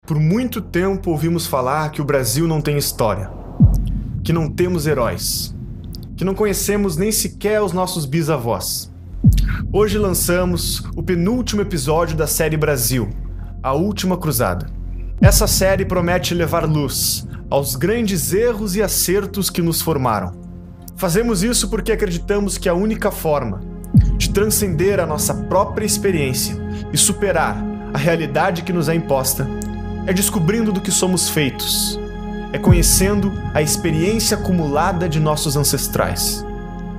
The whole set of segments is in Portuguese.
Por muito tempo ouvimos falar que o Brasil não tem história, que não temos heróis, que não conhecemos nem sequer os nossos bisavós. Hoje lançamos o penúltimo episódio da série Brasil, A Última Cruzada. Essa série promete levar luz aos grandes erros e acertos que nos formaram. Fazemos isso porque acreditamos que a única forma de transcender a nossa própria experiência e superar a realidade que nos é imposta é descobrindo do que somos feitos, é conhecendo a experiência acumulada de nossos ancestrais.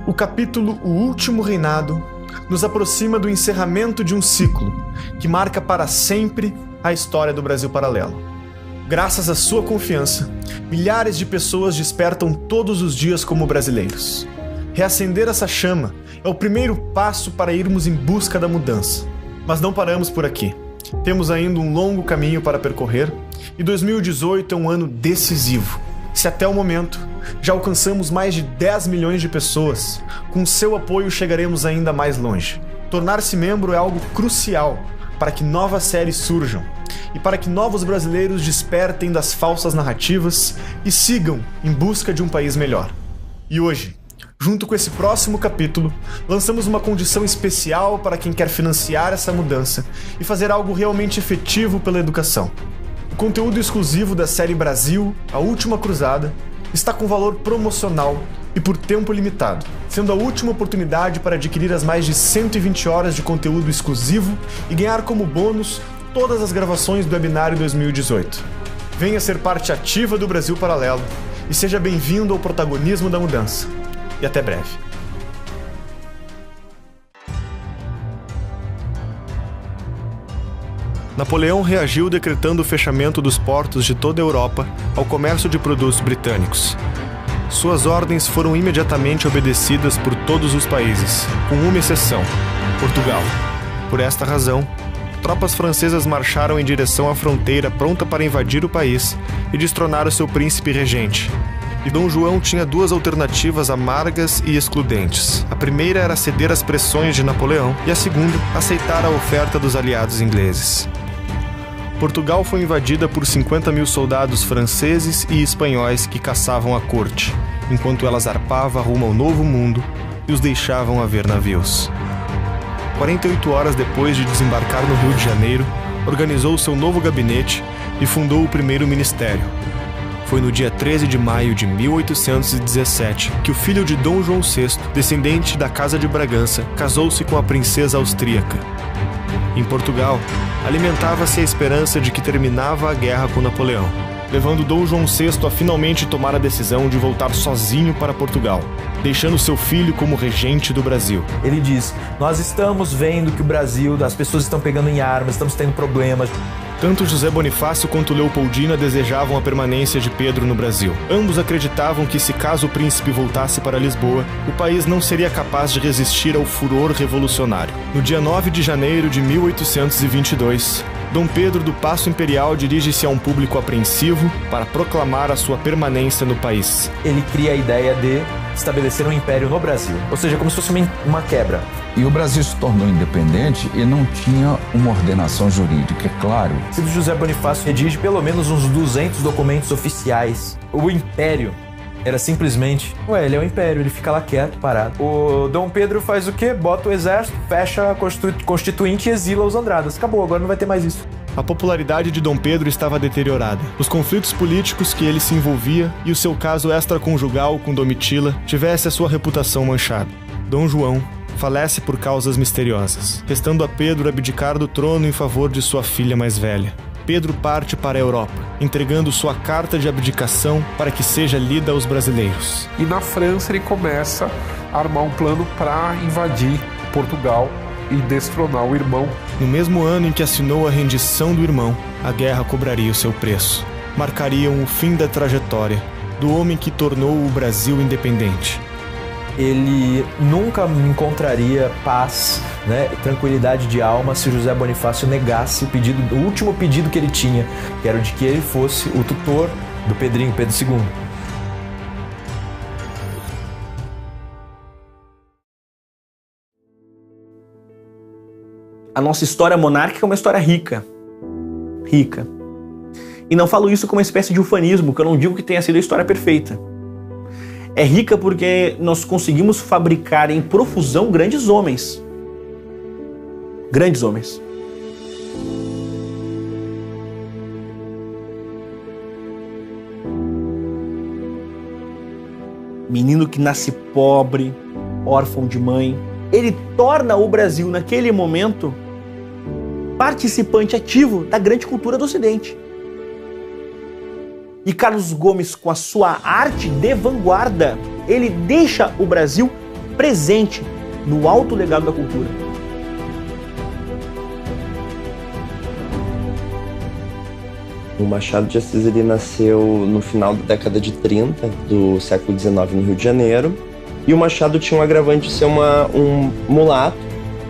O capítulo O Último Reinado nos aproxima do encerramento de um ciclo que marca para sempre a história do Brasil Paralelo. Graças à sua confiança, milhares de pessoas despertam todos os dias como brasileiros. Reacender essa chama é o primeiro passo para irmos em busca da mudança. Mas não paramos por aqui. Temos ainda um longo caminho para percorrer e 2018 é um ano decisivo. Se até o momento já alcançamos mais de 10 milhões de pessoas, com seu apoio chegaremos ainda mais longe. Tornar-se membro é algo crucial para que novas séries surjam e para que novos brasileiros despertem das falsas narrativas e sigam em busca de um país melhor. E hoje, junto com esse próximo capítulo, lançamos uma condição especial para quem quer financiar essa mudança e fazer algo realmente efetivo pela educação. O conteúdo exclusivo da série Brasil, A Última Cruzada, está com valor promocional e por tempo limitado, sendo a última oportunidade para adquirir as mais de 120 horas de conteúdo exclusivo e ganhar como bônus todas as gravações do webinário 2018. Venha ser parte ativa do Brasil Paralelo e seja bem-vindo ao protagonismo da mudança. E até breve. Napoleão reagiu decretando o fechamento dos portos de toda a Europa ao comércio de produtos britânicos. Suas ordens foram imediatamente obedecidas por todos os países, com uma exceção: Portugal. Por esta razão, tropas francesas marcharam em direção à fronteira pronta para invadir o país e destronar o seu príncipe regente. E Dom João tinha duas alternativas amargas e excludentes. A primeira era ceder às pressões de Napoleão e a segunda, aceitar a oferta dos aliados ingleses. Portugal foi invadida por 50 mil soldados franceses e espanhóis que caçavam a corte, enquanto ela zarpava rumo ao Novo Mundo e os deixavam a ver navios. 48 horas depois de desembarcar no Rio de Janeiro, organizou seu novo gabinete e fundou o primeiro ministério. Foi no dia 13 de maio de 1817 que o filho de Dom João VI, descendente da Casa de Bragança, casou-se com a princesa austríaca. Em Portugal, alimentava-se a esperança de que terminava a guerra com Napoleão, levando Dom João VI a finalmente tomar a decisão de voltar sozinho para Portugal, deixando seu filho como regente do Brasil. Ele diz: nós estamos vendo que o Brasil, as pessoas estão pegando em armas, estamos tendo problemas. Tanto José Bonifácio quanto Leopoldina desejavam a permanência de Pedro no Brasil. Ambos acreditavam que, se caso o príncipe voltasse para Lisboa, o país não seria capaz de resistir ao furor revolucionário. No dia 9 de janeiro de 1822, Dom Pedro do Paço Imperial dirige-se a um público apreensivo para proclamar a sua permanência no país. Ele cria a ideia de estabelecer um império no Brasil, ou seja, como se fosse uma quebra. E o Brasil se tornou independente e não tinha uma ordenação jurídica, é claro. O José Bonifácio redige pelo menos uns 200 documentos oficiais. O império era simplesmente... ele é o império, ele fica lá quieto, parado. O Dom Pedro faz o quê? Bota o exército, fecha a Constituinte e exila os Andradas. Acabou, agora não vai ter mais isso. A popularidade de Dom Pedro estava deteriorada. Os conflitos políticos que ele se envolvia e o seu caso extraconjugal com Domitila tivesse a sua reputação manchada. Dom João falece por causas misteriosas, restando a Pedro abdicar do trono em favor de sua filha mais velha. Pedro parte para a Europa, entregando sua carta de abdicação para que seja lida aos brasileiros. E na França ele começa a armar um plano para invadir Portugal e destronar o irmão. No mesmo ano em que assinou a rendição do irmão, a guerra cobraria o seu preço. Marcariam o fim da trajetória do homem que tornou o Brasil independente. Ele nunca encontraria paz, tranquilidade de alma se José Bonifácio negasse o último pedido que ele tinha, que era o de que ele fosse o tutor do Pedrinho, Pedro II. A nossa história monárquica é uma história rica. E não falo isso como uma espécie de ufanismo, que eu não digo que tenha sido a história perfeita. É rica porque nós conseguimos fabricar em profusão grandes homens. Grandes homens. Menino que nasce pobre, órfão de mãe. Ele torna o Brasil, naquele momento, participante ativo da grande cultura do Ocidente. E Carlos Gomes, com a sua arte de vanguarda, ele deixa o Brasil presente no alto legado da cultura. O Machado de Assis ele nasceu no final da década de 30 do século XIX no Rio de Janeiro. E o Machado tinha um agravante de ser um mulato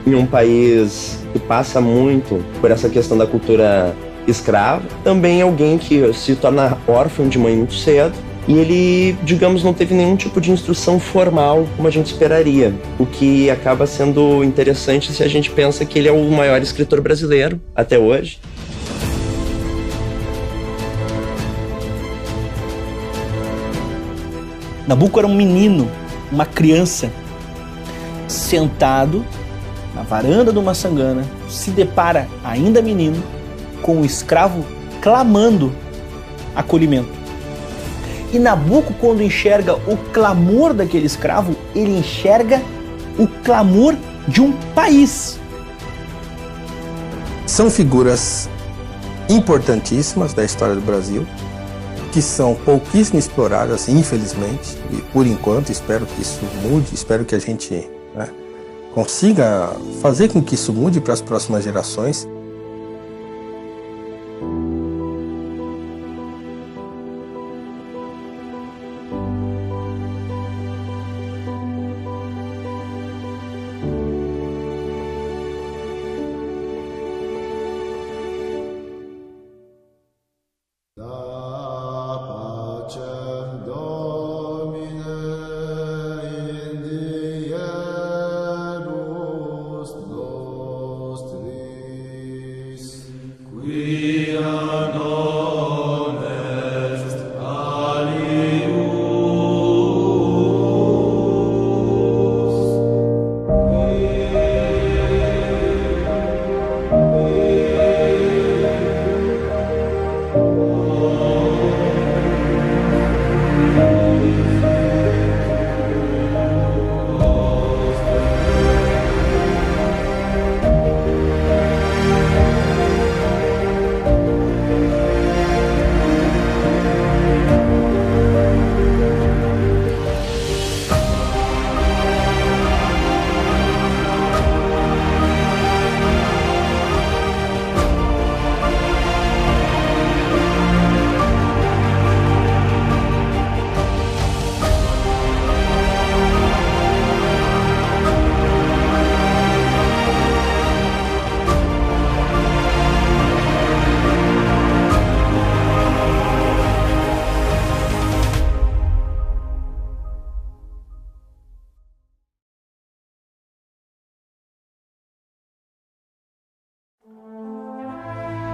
em um país que passa muito por essa questão da cultura escrava. Também alguém que se torna órfão de mãe muito cedo. E ele, digamos, não teve nenhum tipo de instrução formal como a gente esperaria. O que acaba sendo interessante se a gente pensa que ele é o maior escritor brasileiro até hoje. Nabuco era um menino, uma criança, sentado na varanda de uma sangana, se depara, ainda menino, com um escravo clamando acolhimento. E Nabuco, quando enxerga o clamor daquele escravo, ele enxerga o clamor de um país. São figuras importantíssimas da história do Brasil, que são pouquíssimo exploradas, infelizmente, e por enquanto espero que isso mude, espero que a gente consiga fazer com que isso mude para as próximas gerações.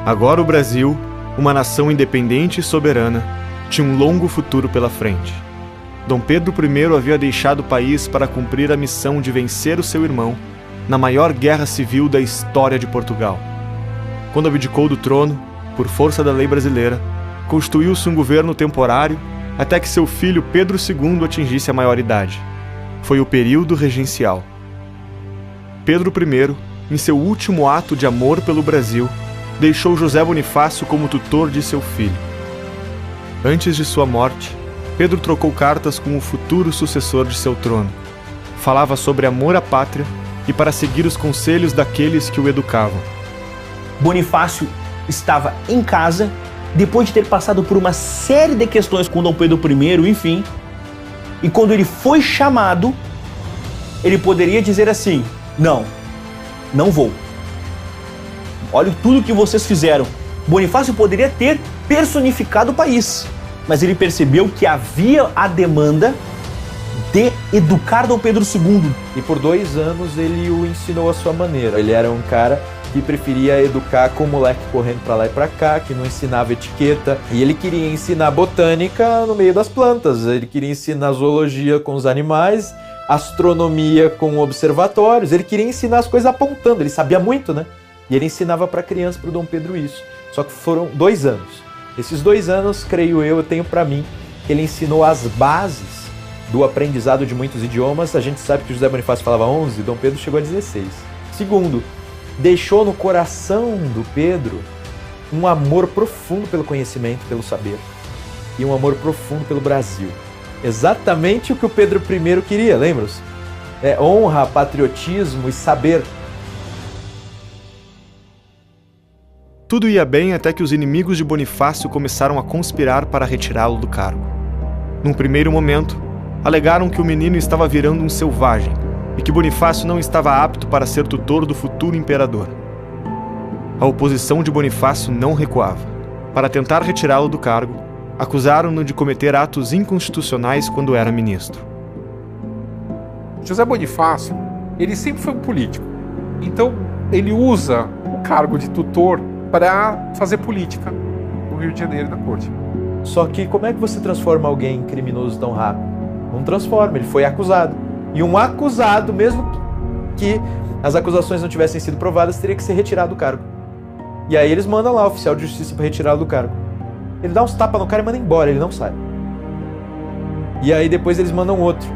Agora o Brasil, uma nação independente e soberana, tinha um longo futuro pela frente. Dom Pedro I havia deixado o país para cumprir a missão de vencer o seu irmão na maior guerra civil da história de Portugal. Quando abdicou do trono, por força da lei brasileira, constituiu-se um governo temporário até que seu filho Pedro II atingisse a maioridade. Foi o período regencial. Pedro I, em seu último ato de amor pelo Brasil, deixou José Bonifácio como tutor de seu filho. Antes de sua morte, Pedro trocou cartas com o futuro sucessor de seu trono. Falava sobre amor à pátria e para seguir os conselhos daqueles que o educavam. Bonifácio estava em casa, depois de ter passado por uma série de questões com Dom Pedro I, enfim, e quando ele foi chamado, ele poderia dizer assim: não vou. Olha tudo que vocês fizeram. Bonifácio poderia ter personificado o país, mas ele percebeu que havia a demanda de educar Dom Pedro II. E por 2 anos ele o ensinou à sua maneira. Ele era um cara que preferia educar com o moleque correndo pra lá e pra cá, que não ensinava etiqueta. E ele queria ensinar botânica no meio das plantas, ele queria ensinar zoologia com os animais, astronomia com observatórios, ele queria ensinar as coisas apontando, ele sabia muito, né? E ele ensinava pra criança, pro Dom Pedro isso. Só que foram 2 anos. Esses 2 anos, creio eu tenho pra mim, que ele ensinou as bases do aprendizado de muitos idiomas. A gente sabe que José Bonifácio falava 11, Dom Pedro chegou a 16. Segundo, deixou no coração do Pedro um amor profundo pelo conhecimento, pelo saber, e um amor profundo pelo Brasil. Exatamente o que o Pedro I queria, lembram-se? Honra, patriotismo e saber. Tudo ia bem até que os inimigos de Bonifácio começaram a conspirar para retirá-lo do cargo. Num primeiro momento, alegaram que o menino estava virando um selvagem e que Bonifácio não estava apto para ser tutor do futuro imperador. A oposição de Bonifácio não recuava. Para tentar retirá-lo do cargo, acusaram-no de cometer atos inconstitucionais quando era ministro. José Bonifácio, ele sempre foi um político. Então, ele usa o cargo de tutor para fazer política no Rio de Janeiro e na corte. Só que como é que você transforma alguém em criminoso tão rápido? Não transforma, ele foi acusado. E um acusado, mesmo que as acusações não tivessem sido provadas, teria que ser retirado do cargo. E aí eles mandam lá o oficial de justiça para retirá-lo do cargo. Ele dá uns tapas no cara e manda embora, ele não sai. E aí depois eles mandam outro.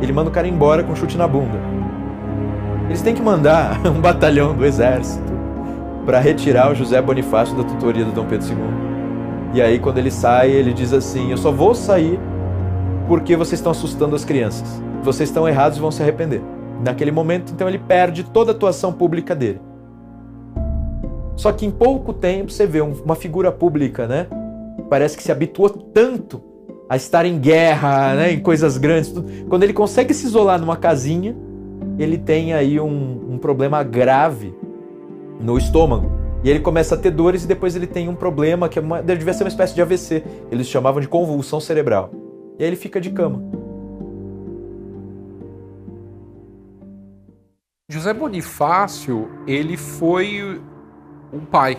Ele manda o cara embora com um chute na bunda. Eles têm que mandar um batalhão do exército para retirar o José Bonifácio da tutoria do Dom Pedro II. E aí quando ele sai, ele diz assim: eu só vou sair porque vocês estão assustando as crianças. Vocês estão errados e vão se arrepender. Naquele momento, então, ele perde toda a atuação pública dele. Só que em pouco tempo você vê uma figura pública, né? Parece que se habituou tanto a estar em guerra, né? Em coisas grandes. Tudo. Quando ele consegue se isolar numa casinha, ele tem aí um problema grave no estômago. E ele começa a ter dores e depois ele tem um problema que devia ser uma espécie de AVC. Eles chamavam de convulsão cerebral. E aí ele fica de cama. José Bonifácio, ele foi um pai.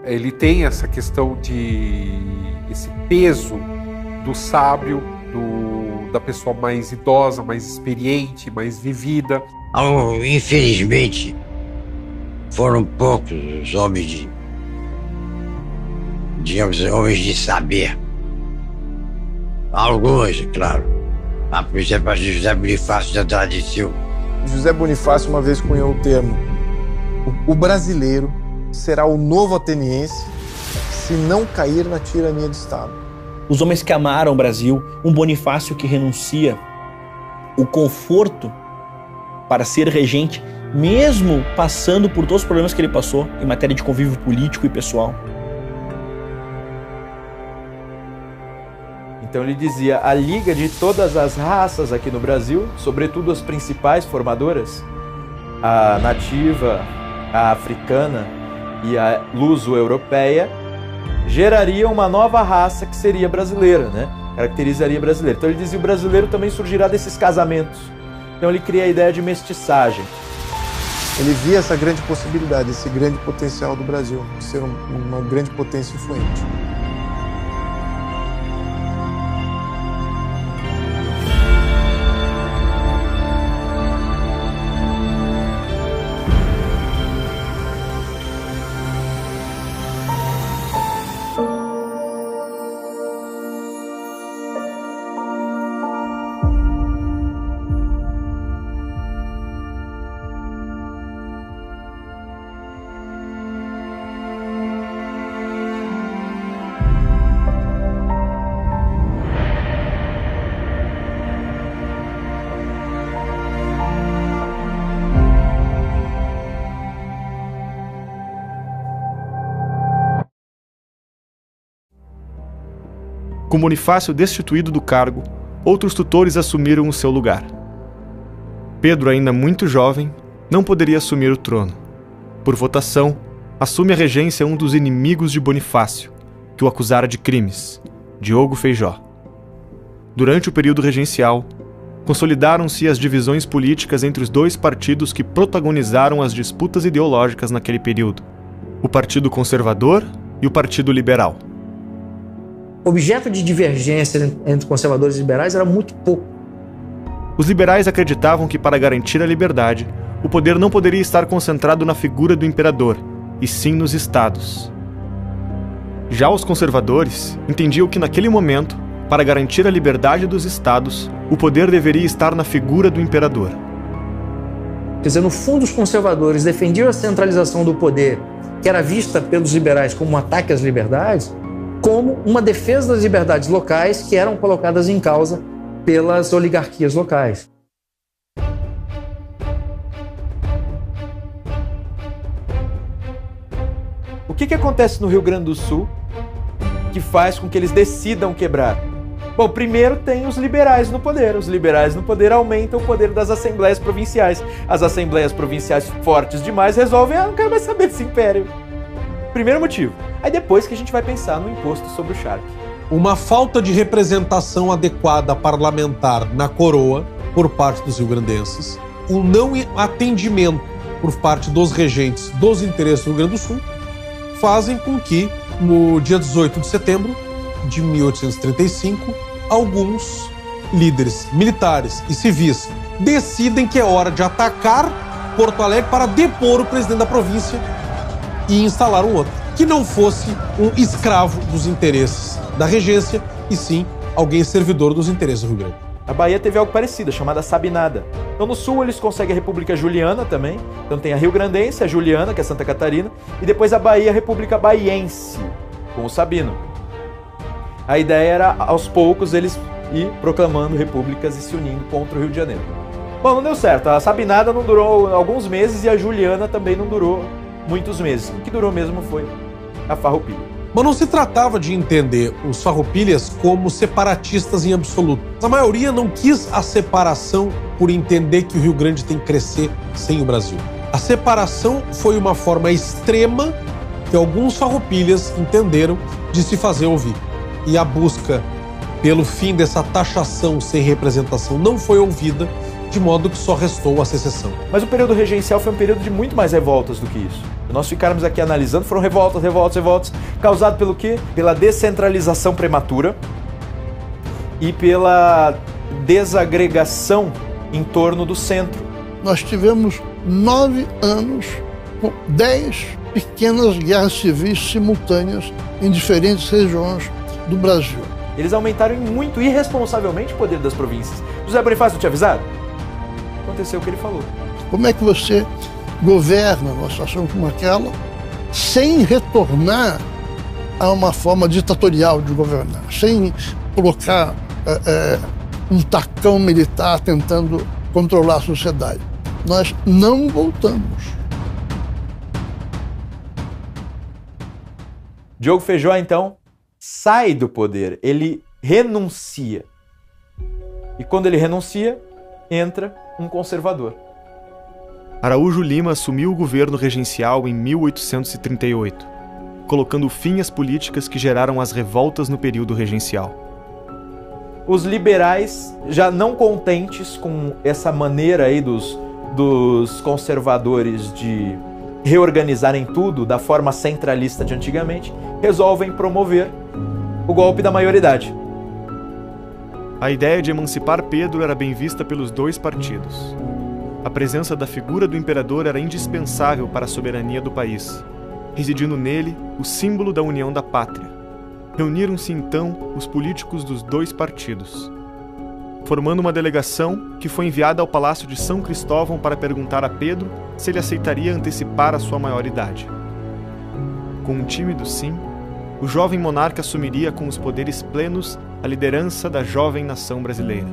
Ele tem essa questão esse peso do sábio, da pessoa mais idosa, mais experiente, mais vivida. Infelizmente, foram poucos os homens homens de saber. Alguns, claro. Por exemplo, José Bonifácio de Andrade e Silva. José Bonifácio uma vez cunhou o termo: o brasileiro será o novo ateniense se não cair na tirania de Estado. Os homens que amaram o Brasil, um Bonifácio que renuncia o conforto para ser regente, mesmo passando por todos os problemas que ele passou em matéria de convívio político e pessoal. Então ele dizia: a liga de todas as raças aqui no Brasil, sobretudo as principais formadoras, a nativa, a africana e a luso-europeia, geraria uma nova raça que seria brasileira, né? Caracterizaria brasileiro. Então ele dizia: o brasileiro também surgirá desses casamentos. Então ele cria a ideia de mestiçagem. Ele via essa grande possibilidade, esse grande potencial do Brasil, de ser uma grande potência influente. Com Bonifácio destituído do cargo, outros tutores assumiram o seu lugar. Pedro, ainda muito jovem, não poderia assumir o trono. Por votação, assume a regência um dos inimigos de Bonifácio, que o acusara de crimes, Diogo Feijó. Durante o período regencial, consolidaram-se as divisões políticas entre os dois partidos que protagonizaram as disputas ideológicas naquele período: o Partido Conservador e o Partido Liberal. Objeto de divergência entre conservadores e liberais era muito pouco. Os liberais acreditavam que, para garantir a liberdade, o poder não poderia estar concentrado na figura do imperador, e sim nos estados. Já os conservadores entendiam que, naquele momento, para garantir a liberdade dos estados, o poder deveria estar na figura do imperador. Quer dizer, no fundo, os conservadores defendiam a centralização do poder, que era vista pelos liberais como um ataque às liberdades, como uma defesa das liberdades locais que eram colocadas em causa pelas oligarquias locais. O que acontece no Rio Grande do Sul que faz com que eles decidam quebrar? Bom, primeiro tem os liberais no poder. Os liberais no poder aumentam o poder das assembleias provinciais. As assembleias provinciais fortes demais resolvem, não quero mais saber desse império. Primeiro motivo. Aí depois que a gente vai pensar no imposto sobre o charque. Uma falta de representação adequada parlamentar na coroa por parte dos rio-grandenses, o não atendimento por parte dos regentes dos interesses do Rio Grande do Sul, fazem com que, no dia 18 de setembro de 1835, alguns líderes militares e civis decidem que é hora de atacar Porto Alegre para depor o presidente da província e instalar um outro, que não fosse um escravo dos interesses da regência, e sim alguém servidor dos interesses do Rio Grande. A Bahia teve algo parecido, chamada Sabinada. Então no sul eles conseguem a República Juliana também. Então tem a Rio-Grandense, a Juliana, que é Santa Catarina, e depois a Bahia, a República Baiense, com o Sabino. A ideia era, aos poucos, eles ir proclamando repúblicas e se unindo contra o Rio de Janeiro. Bom, não deu certo. A Sabinada não durou alguns meses e a Juliana também não durou muitos meses. O que durou mesmo foi a Farroupilha. Mas não se tratava de entender os farroupilhas como separatistas em absoluto. A maioria não quis a separação por entender que o Rio Grande tem que crescer sem o Brasil. A separação foi uma forma extrema que alguns farroupilhas entenderam de se fazer ouvir. E a busca pelo fim dessa taxação sem representação não foi ouvida, de modo que só restou a secessão. Mas o período regencial foi um período de muito mais revoltas do que isso. Se nós ficarmos aqui analisando, foram revoltas, causado pelo quê? Pela descentralização prematura e pela desagregação em torno do centro. Nós tivemos 9 anos com 10 pequenas guerras civis simultâneas em diferentes regiões do Brasil. Eles aumentaram muito irresponsavelmente o poder das províncias. José Bonifácio não tinha avisado? Aconteceu o que ele falou. Como é que você governa uma situação como aquela sem retornar a uma forma ditatorial de governar, sem colocar um tacão militar tentando controlar a sociedade? Nós não voltamos. Diogo Feijó, então, sai do poder, ele renuncia. E quando ele renuncia, entra um conservador. Araújo Lima assumiu o governo regencial em 1838, colocando fim às políticas que geraram as revoltas no período regencial. Os liberais, já não contentes com essa maneira aí dos conservadores de reorganizarem tudo da forma centralista de antigamente, resolvem promover o golpe da maioridade. A ideia de emancipar Pedro era bem vista pelos dois partidos. A presença da figura do imperador era indispensável para a soberania do país, residindo nele o símbolo da união da pátria. Reuniram-se então os políticos dos dois partidos, formando uma delegação que foi enviada ao Palácio de São Cristóvão para perguntar a Pedro se ele aceitaria antecipar a sua maioridade. Com um tímido sim, o jovem monarca assumiria com os poderes plenos a liderança da jovem nação brasileira.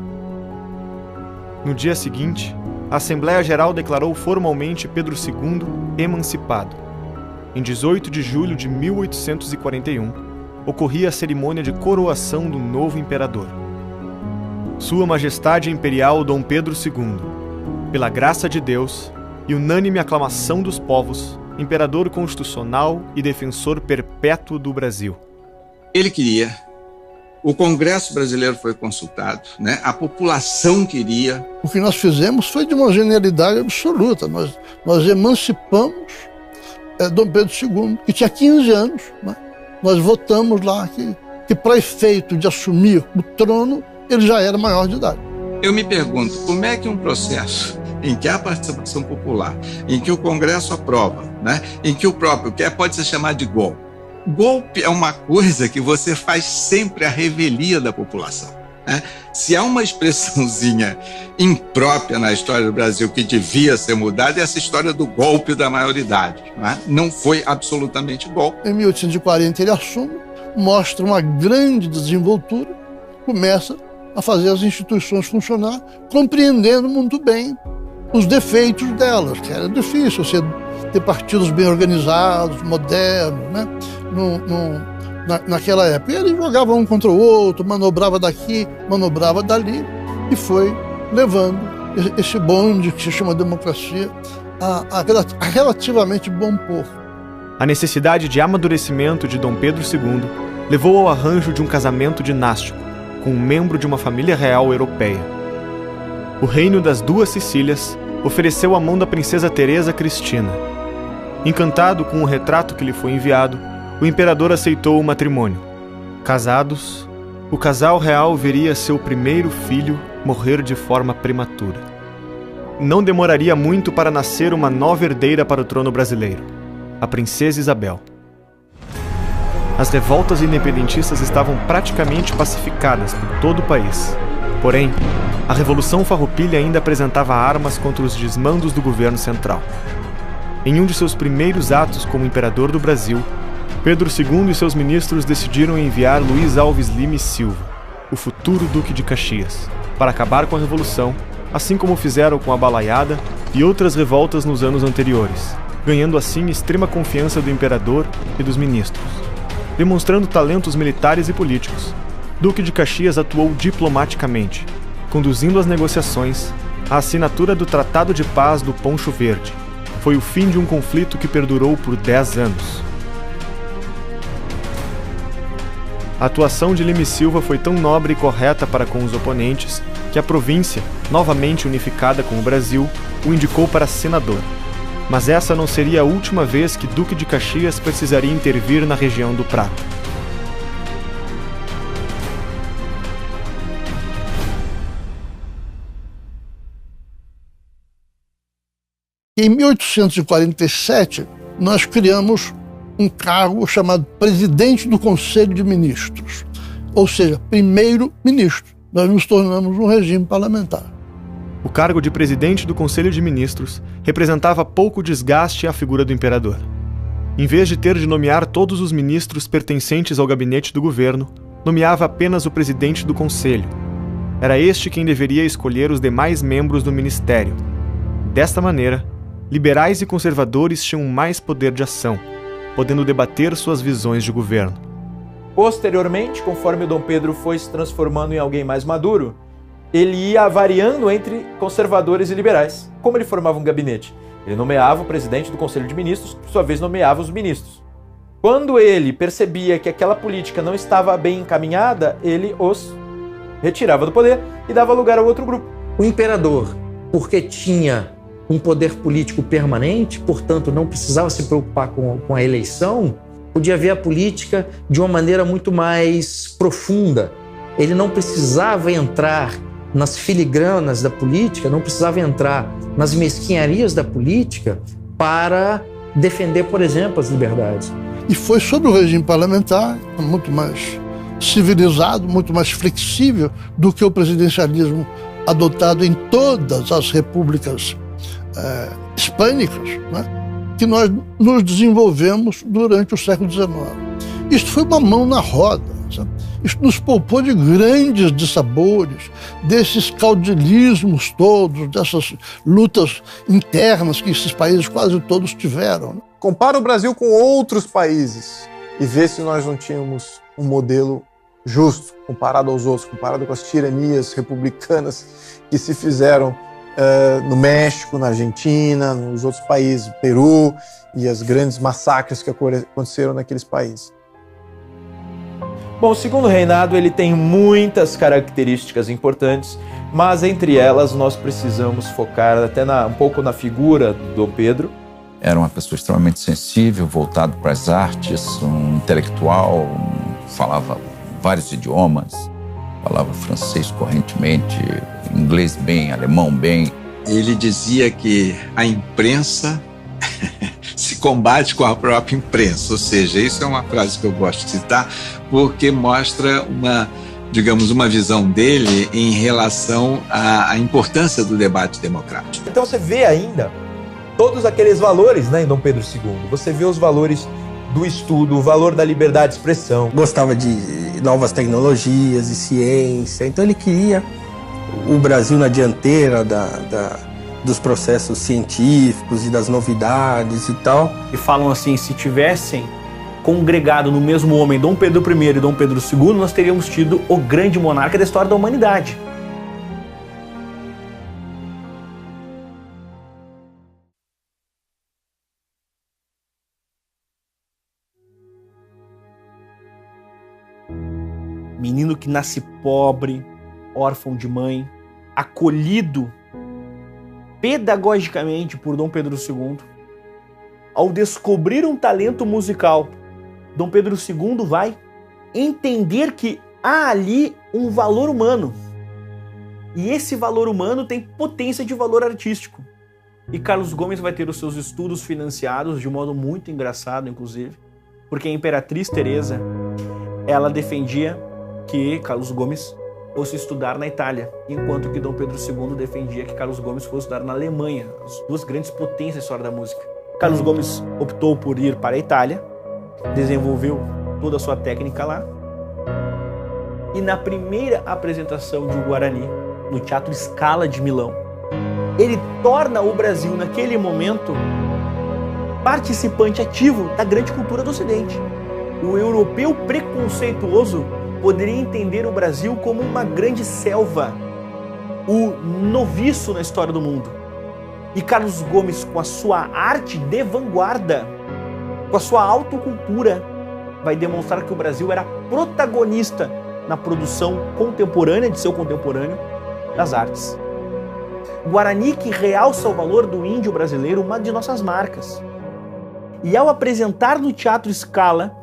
No dia seguinte, a Assembleia Geral declarou formalmente Pedro II emancipado. Em 18 de julho de 1841, ocorria a cerimônia de coroação do novo imperador. Sua Majestade Imperial Dom Pedro II, pela graça de Deus e unânime aclamação dos povos, imperador constitucional e defensor perpétuo do Brasil. Ele queria O Congresso brasileiro foi consultado, né? A população queria. O que nós fizemos foi de uma genialidade absoluta. Nós emancipamos Dom Pedro II, que tinha 15 anos. Né? Nós votamos lá que para efeito de assumir o trono, ele já era maior de idade. Eu me pergunto, como é que um processo em que há participação popular, em que o Congresso aprova, né? Em que o próprio, que pode ser chamado de golpe. Golpe é uma coisa que você faz sempre à revelia da população. Né? Se há uma expressãozinha imprópria na história do Brasil que devia ser mudada, é essa história do golpe da maioridade. Né? Não foi absolutamente golpe. Em 1840 ele assume, mostra uma grande desenvoltura, começa a fazer as instituições funcionar, compreendendo muito bem os defeitos delas, que era difícil você ter partidos bem organizados, modernos, né? Naquela época. E ele jogava um contra o outro, manobrava daqui, manobrava dali, e foi levando esse bonde que se chama democracia a relativamente bom porto. A necessidade de amadurecimento de Dom Pedro II levou ao arranjo de um casamento dinástico com um membro de uma família real europeia. O reino das Duas Sicílias ofereceu a mão da princesa Teresa Cristina. Encantado com o retrato que lhe foi enviado, o imperador aceitou o matrimônio. Casados, o casal real veria seu primeiro filho morrer de forma prematura. Não demoraria muito para nascer uma nova herdeira para o trono brasileiro, a princesa Isabel. As revoltas independentistas estavam praticamente pacificadas por todo o país. Porém, a Revolução Farroupilha ainda apresentava armas contra os desmandos do governo central. Em um de seus primeiros atos como imperador do Brasil, Pedro II e seus ministros decidiram enviar Luiz Alves Lima e Silva, o futuro Duque de Caxias, para acabar com a Revolução, assim como fizeram com a Balaiada e outras revoltas nos anos anteriores, ganhando assim extrema confiança do imperador e dos ministros. Demonstrando talentos militares e políticos, Duque de Caxias atuou diplomaticamente, conduzindo as negociações à assinatura do Tratado de Paz do Poncho Verde. Foi o fim de um conflito que perdurou por 10 anos. A atuação de Lima e Silva foi tão nobre e correta para com os oponentes que a província, novamente unificada com o Brasil, o indicou para senador. Mas essa não seria a última vez que Duque de Caxias precisaria intervir na região do Prata. Em 1847, nós criamos um cargo chamado Presidente do Conselho de Ministros, ou seja, primeiro-ministro. Nós nos tornamos um regime parlamentar. O cargo de presidente do Conselho de Ministros representava pouco desgaste à figura do imperador. Em vez de ter de nomear todos os ministros pertencentes ao gabinete do governo, nomeava apenas o presidente do Conselho. Era este quem deveria escolher os demais membros do ministério. Desta maneira, liberais e conservadores tinham mais poder de ação, podendo debater suas visões de governo. Posteriormente, conforme Dom Pedro foi se transformando em alguém mais maduro, ele ia variando entre conservadores e liberais. Como ele formava um gabinete? Ele nomeava o presidente do Conselho de Ministros, que por sua vez nomeava os ministros. Quando ele percebia que aquela política não estava bem encaminhada, ele os retirava do poder e dava lugar ao outro grupo. O imperador, porque tinha um poder político permanente, portanto não precisava se preocupar com a eleição, podia ver a política de uma maneira muito mais profunda. Ele não precisava entrar nas filigranas da política, não precisava entrar nas mesquinharias da política para defender, por exemplo, as liberdades. E foi sob o regime parlamentar, muito mais civilizado, muito mais flexível do que o presidencialismo adotado em todas as repúblicas hispânicas, né? Que nós nos desenvolvemos durante o século XIX. Isto foi uma mão na roda, sabe? Isto nos poupou de grandes dissabores, desses caudilismos todos, dessas lutas internas que esses países quase todos tiveram. Compara o Brasil com outros países e vê se nós não tínhamos um modelo justo comparado aos outros, comparado com as tiranias republicanas que se fizeram no México, na Argentina, nos outros países, Peru, e as grandes massacres que aconteceram naqueles países. Bom, o segundo reinado ele tem muitas características importantes, mas entre elas nós precisamos focar até um pouco na figura do Dom Pedro. Era uma pessoa extremamente sensível, voltado para as artes, um intelectual, falava vários idiomas, falava francês correntemente, inglês bem, alemão bem. Ele dizia que a imprensa se combate com a própria imprensa, ou seja, isso é uma frase que eu gosto de citar, porque mostra uma visão dele em relação à importância do debate democrático. Então você vê ainda todos aqueles valores, né, em Dom Pedro II. Você vê os valores do estudo, o valor da liberdade de expressão. Gostava de novas tecnologias e ciência, então ele queria o Brasil na dianteira dos processos científicos e das novidades e tal. E falam assim, se tivessem congregado no mesmo homem Dom Pedro I e Dom Pedro II, nós teríamos tido o grande monarca da história da humanidade. Menino que nasce pobre, órfão de mãe, acolhido pedagogicamente por Dom Pedro II, ao descobrir um talento musical, Dom Pedro II vai entender que há ali um valor humano. E esse valor humano tem potência de valor artístico. E Carlos Gomes vai ter os seus estudos financiados de um modo muito engraçado, inclusive, porque a Imperatriz Teresa, ela defendia que Carlos Gomes fosse estudar na Itália, enquanto que Dom Pedro II defendia que Carlos Gomes fosse estudar na Alemanha, as duas grandes potências da história da música. Carlos Gomes optou por ir para a Itália, desenvolveu toda a sua técnica lá, e na primeira apresentação de O Guarani, no Teatro Scala de Milão, ele torna o Brasil, naquele momento, participante ativo da grande cultura do Ocidente. O europeu preconceituoso poderia entender o Brasil como uma grande selva, o noviço na história do mundo. E Carlos Gomes, com a sua arte de vanguarda, com a sua autocultura, vai demonstrar que o Brasil era protagonista na produção contemporânea de seu contemporâneo das artes. Guarani que realça o valor do índio brasileiro, uma de nossas marcas. E ao apresentar no Teatro Scala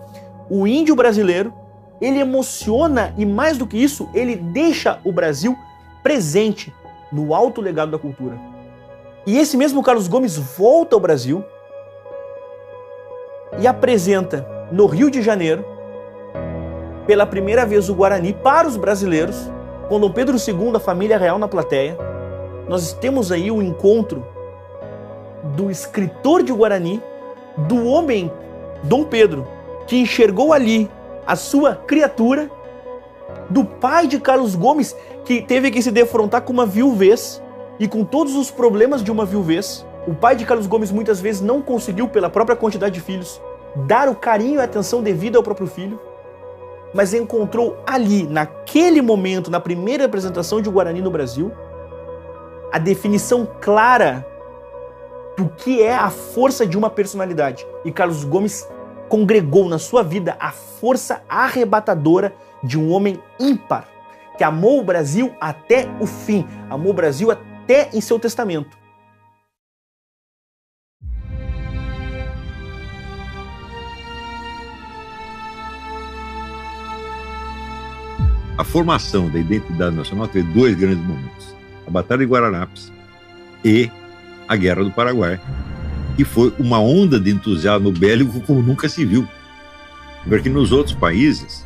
o índio brasileiro, ele emociona e, mais do que isso, ele deixa o Brasil presente no alto legado da cultura. E esse mesmo Carlos Gomes volta ao Brasil e apresenta no Rio de Janeiro, pela primeira vez, o Guarani para os brasileiros, com Dom Pedro II, a família real na plateia. Nós temos aí o encontro do escritor de Guarani, do homem Dom Pedro, que enxergou ali a sua criatura, do pai de Carlos Gomes, que teve que se defrontar com uma viuvez e com todos os problemas de uma viuvez. O pai de Carlos Gomes muitas vezes não conseguiu, pela própria quantidade de filhos, dar o carinho e a atenção devida ao próprio filho, mas encontrou ali, naquele momento, na primeira apresentação de Guarani no Brasil, a definição clara do que é a força de uma personalidade. E Carlos Gomes congregou na sua vida a força arrebatadora de um homem ímpar, que amou o Brasil até o fim, amou o Brasil até em seu testamento. A formação da identidade nacional teve dois grandes momentos: a Batalha de Guararapes e a Guerra do Paraguai, que foi uma onda de entusiasmo bélico como nunca se viu. Porque nos outros países,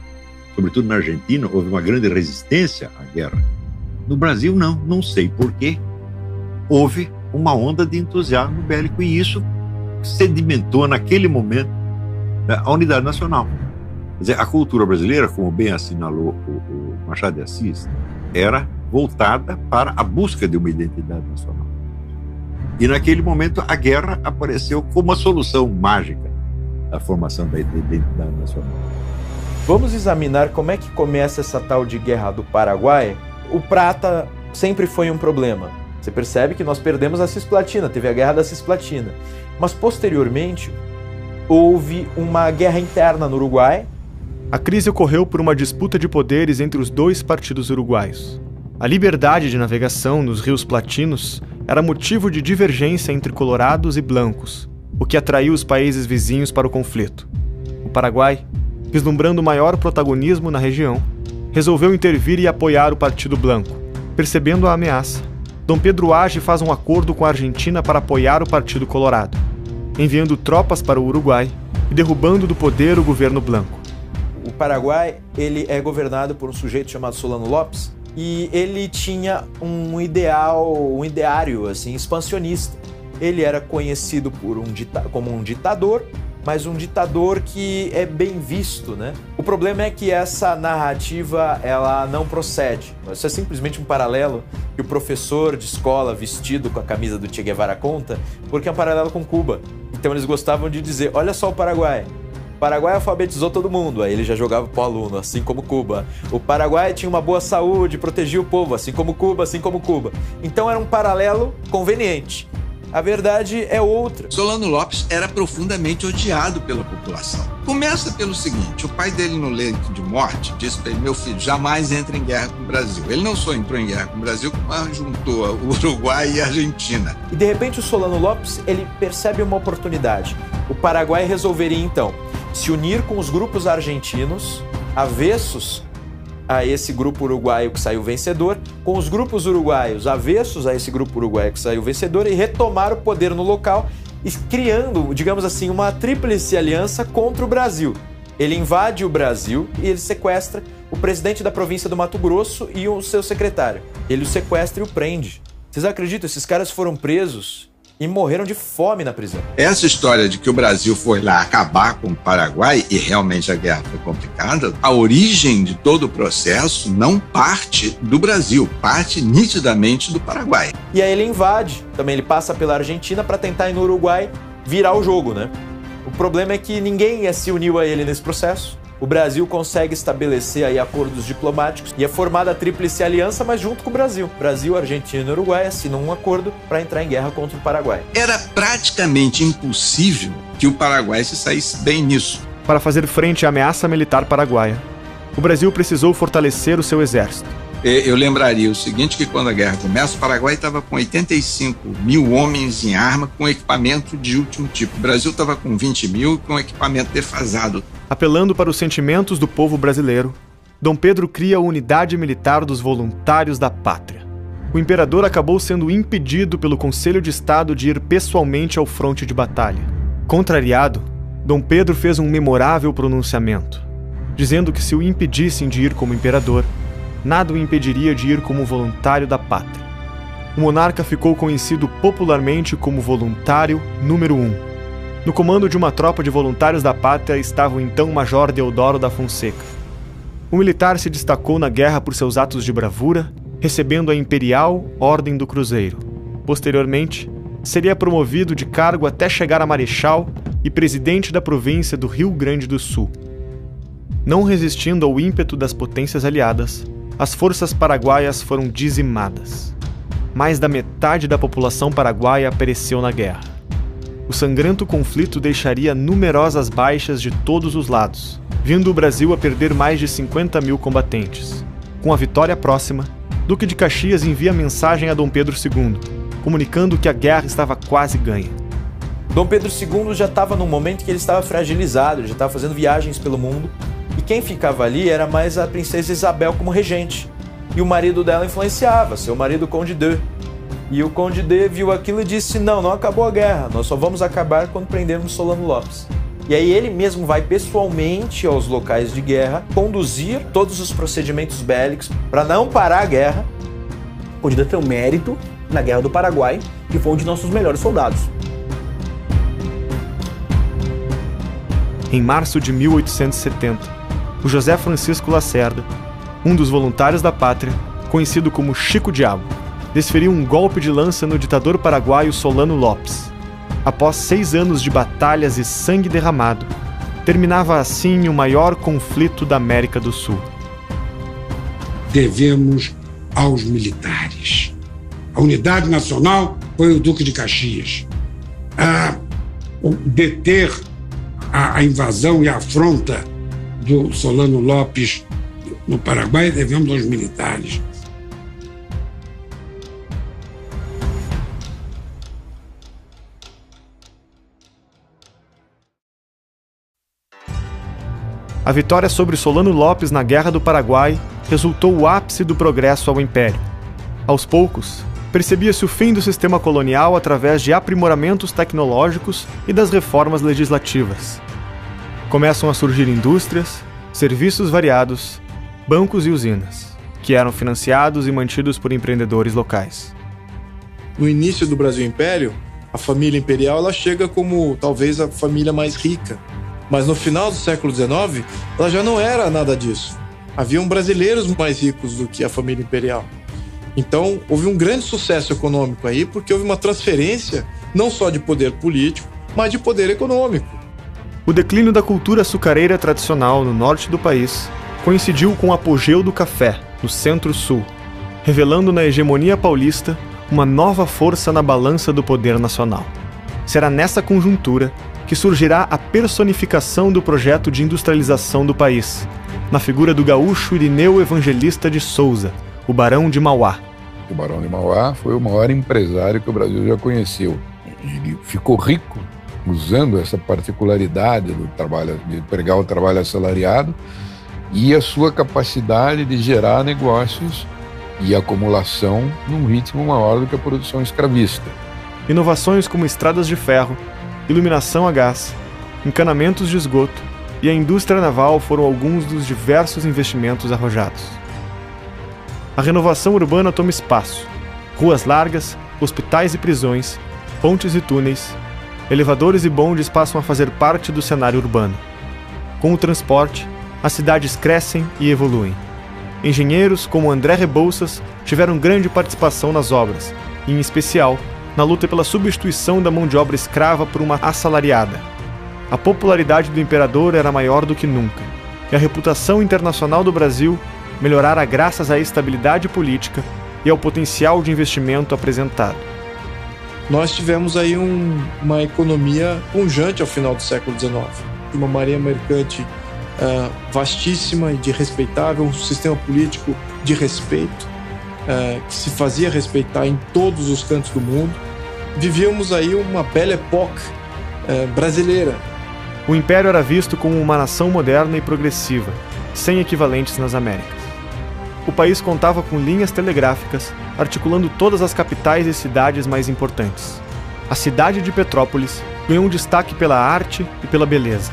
sobretudo na Argentina, houve uma grande resistência à guerra. No Brasil, não sei porquê. Houve uma onda de entusiasmo bélico e isso sedimentou naquele momento a unidade nacional. Quer dizer, a cultura brasileira, como bem assinalou o Machado de Assis, era voltada para a busca de uma identidade nacional. E naquele momento a guerra apareceu como a solução mágica da formação da identidade nacional. Vamos examinar como é que começa essa tal de Guerra do Paraguai. O prata sempre foi um problema. Você percebe que nós perdemos a Cisplatina, teve a Guerra da Cisplatina. Mas posteriormente houve uma guerra interna no Uruguai, A crise ocorreu por uma disputa de poderes entre os dois partidos uruguaios. A liberdade de navegação nos rios platinos era motivo de divergência entre colorados e blancos, o que atraiu os países vizinhos para o conflito. O Paraguai, vislumbrando maior protagonismo na região, resolveu intervir e apoiar o Partido Blanco. Percebendo a ameaça, Dom Pedro age e faz um acordo com a Argentina para apoiar o Partido Colorado, enviando tropas para o Uruguai e derrubando do poder o governo Blanco. O Paraguai, ele é governado por um sujeito chamado Solano Lopes, e ele tinha um ideário assim, expansionista. Ele era conhecido como um ditador, mas um ditador que é bem visto, né? O problema é que essa narrativa, ela não procede. Isso é simplesmente um paralelo que o professor de escola vestido com a camisa do Che Guevara conta, porque é um paralelo com Cuba. Então eles gostavam de dizer, olha só o Paraguai. O Paraguai alfabetizou todo mundo, aí ele já jogava pro aluno, assim como Cuba. O Paraguai tinha uma boa saúde, protegia o povo, assim como Cuba, assim como Cuba. Então era um paralelo conveniente. A verdade é outra. Solano Lopes era profundamente odiado pela população. Começa pelo seguinte, o pai dele no leito de morte disse para ele, meu filho, jamais entre em guerra com o Brasil. Ele não só entrou em guerra com o Brasil, mas juntou o Uruguai e a Argentina. E de repente o Solano Lopes, ele percebe uma oportunidade. O Paraguai resolveria então se unir com os grupos argentinos, avessos a esse grupo uruguaio que saiu vencedor, com os grupos uruguaios avessos a esse grupo uruguaio que saiu vencedor e retomar o poder no local, criando, digamos assim, uma tríplice aliança contra o Brasil. Ele invade o Brasil e ele sequestra o presidente da província do Mato Grosso e o seu secretário. Ele o sequestra e o prende. Vocês acreditam? Esses caras foram presos e morreram de fome na prisão. Essa história de que o Brasil foi lá acabar com o Paraguai, e realmente a guerra foi complicada, a origem de todo o processo não parte do Brasil, parte nitidamente do Paraguai. E aí ele invade, também ele passa pela Argentina para tentar ir no Uruguai virar o jogo, né? O problema é que ninguém se uniu a ele nesse processo. O Brasil consegue estabelecer aí acordos diplomáticos e é formada a Tríplice Aliança, mas junto com o Brasil. Brasil, Argentina e Uruguai assinam um acordo para entrar em guerra contra o Paraguai. Era praticamente impossível que o Paraguai se saísse bem nisso. Para fazer frente à ameaça militar paraguaia, o Brasil precisou fortalecer o seu exército. Eu lembraria o seguinte, que quando a guerra começa, o Paraguai estava com 85 mil homens em arma com equipamento de último tipo. O Brasil estava com 20 mil com equipamento defasado. Apelando para os sentimentos do povo brasileiro, Dom Pedro cria a Unidade Militar dos Voluntários da Pátria. O imperador acabou sendo impedido pelo Conselho de Estado de ir pessoalmente ao fronte de batalha. Contrariado, Dom Pedro fez um memorável pronunciamento, dizendo que se o impedissem de ir como imperador, nada o impediria de ir como voluntário da pátria. O monarca ficou conhecido popularmente como voluntário número 1. No comando de uma tropa de voluntários da pátria estava o então Major Deodoro da Fonseca. O militar se destacou na guerra por seus atos de bravura, recebendo a Imperial Ordem do Cruzeiro. Posteriormente, seria promovido de cargo até chegar a marechal e presidente da província do Rio Grande do Sul. Não resistindo ao ímpeto das potências aliadas, as forças paraguaias foram dizimadas. Mais da metade da população paraguaia pereceu na guerra. O sangrento conflito deixaria numerosas baixas de todos os lados, vindo o Brasil a perder mais de 50 mil combatentes. Com a vitória próxima, Duque de Caxias envia mensagem a Dom Pedro II, comunicando que a guerra estava quase ganha. Dom Pedro II já estava num momento que ele estava fragilizado, ele já estava fazendo viagens pelo mundo, e quem ficava ali era mais a princesa Isabel como regente. E o marido dela influenciava, seu marido Conde d'Eu. E o Conde d'Eu viu aquilo e disse, não acabou a guerra, nós só vamos acabar quando prendermos Solano Lopes. E aí ele mesmo vai pessoalmente aos locais de guerra, conduzir todos os procedimentos bélicos para não parar a guerra. Conde d'Eu tem um mérito na Guerra do Paraguai, que foi um de nossos melhores soldados. Em março de 1870, o José Francisco Lacerda, um dos voluntários da pátria, conhecido como Chico Diabo, desferiu um golpe de lança no ditador paraguaio Solano Lopes. Após 6 anos de batalhas e sangue derramado, terminava assim o maior conflito da América do Sul. Devemos aos militares. A unidade nacional foi o Duque de Caxias. Deter a invasão e a afronta do Solano Lopes no Paraguai devemos aos militares. A vitória sobre Solano Lopes na Guerra do Paraguai resultou o ápice do progresso ao Império. Aos poucos, percebia-se o fim do sistema colonial através de aprimoramentos tecnológicos e das reformas legislativas. Começam a surgir indústrias, serviços variados, bancos e usinas, que eram financiados e mantidos por empreendedores locais. No início do Brasil Império, a família imperial ela chega como talvez a família mais rica. Mas no final do século XIX, ela já não era nada disso. Haviam brasileiros mais ricos do que a família imperial. Então, houve um grande sucesso econômico aí, porque houve uma transferência não só de poder político, mas de poder econômico. O declínio da cultura açucareira tradicional no norte do país coincidiu com o apogeu do café no centro-sul, revelando na hegemonia paulista uma nova força na balança do poder nacional. Será nessa conjuntura que surgirá a personificação do projeto de industrialização do país, na figura do gaúcho Irineu Evangelista de Souza, o Barão de Mauá. O Barão de Mauá foi o maior empresário que o Brasil já conheceu. Ele ficou rico usando essa particularidade do trabalho, de empregar o trabalho assalariado e a sua capacidade de gerar negócios e acumulação num ritmo maior do que a produção escravista. Inovações como estradas de ferro, iluminação a gás, encanamentos de esgoto e a indústria naval foram alguns dos diversos investimentos arrojados. A renovação urbana toma espaço. Ruas largas, hospitais e prisões, pontes e túneis, elevadores e bondes passam a fazer parte do cenário urbano. Com o transporte, as cidades crescem e evoluem. Engenheiros como André Rebouças tiveram grande participação nas obras, e em especial na luta pela substituição da mão de obra escrava por uma assalariada. A popularidade do imperador era maior do que nunca, e a reputação internacional do Brasil melhorara graças à estabilidade política e ao potencial de investimento apresentado. Nós tivemos aí uma economia pujante ao final do século XIX. Uma marinha mercante vastíssima e de respeitável, um sistema político de respeito, que se fazia respeitar em todos os cantos do mundo. Vivíamos aí uma belle époque brasileira. O Império era visto como uma nação moderna e progressiva, sem equivalentes nas Américas. O país contava com linhas telegráficas, articulando todas as capitais e cidades mais importantes. A cidade de Petrópolis ganhou um destaque pela arte e pela beleza.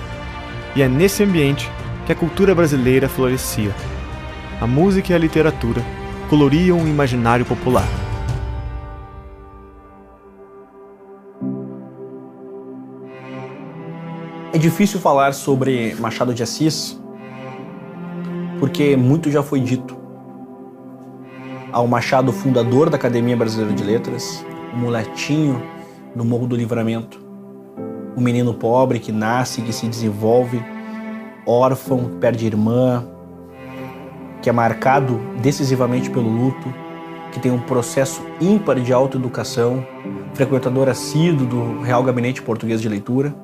E é nesse ambiente que a cultura brasileira florescia. A música e a literatura coloriam o imaginário popular. É difícil falar sobre Machado de Assis, porque muito já foi dito. Ao Machado, fundador da Academia Brasileira de Letras, o moletinho do Morro do Livramento, um menino pobre que nasce, que se desenvolve, órfão, que perde irmã, que é marcado decisivamente pelo luto, que tem um processo ímpar de autoeducação, frequentador assíduo do Real Gabinete Português de Leitura,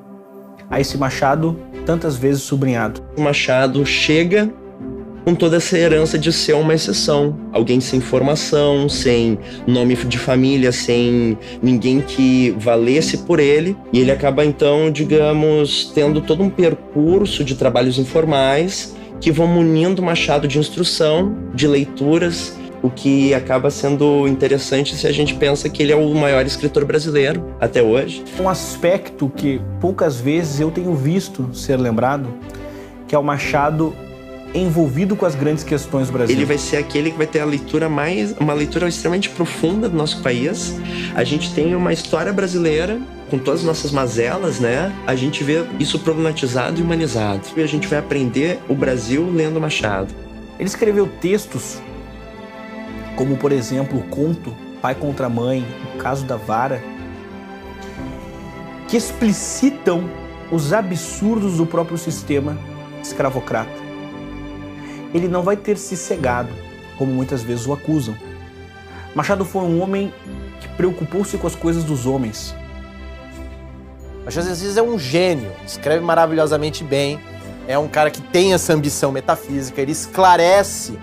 a esse Machado tantas vezes sublinhado. O Machado chega com toda essa herança de ser uma exceção. Alguém sem formação, sem nome de família, sem ninguém que valesse por ele. E ele acaba, então, digamos, tendo todo um percurso de trabalhos informais que vão munindo o Machado de instrução, de leituras, o que acaba sendo interessante se a gente pensa que ele é o maior escritor brasileiro até hoje. Um aspecto que poucas vezes eu tenho visto ser lembrado, que é o Machado envolvido com as grandes questões brasileiras. Ele vai ser aquele que vai ter uma leitura extremamente profunda do nosso país. A gente tem uma história brasileira com todas as nossas mazelas, né? A gente vê isso problematizado e humanizado. E a gente vai aprender o Brasil lendo Machado. Ele escreveu textos como, por exemplo, o conto Pai contra Mãe, o Caso da Vara, que explicitam os absurdos do próprio sistema escravocrata. Ele não vai ter se cegado, como muitas vezes o acusam. Machado foi um homem que preocupou-se com as coisas dos homens. Machado de Assis é um gênio, escreve maravilhosamente bem. é um cara que tem essa ambição metafísica, ele esclarece,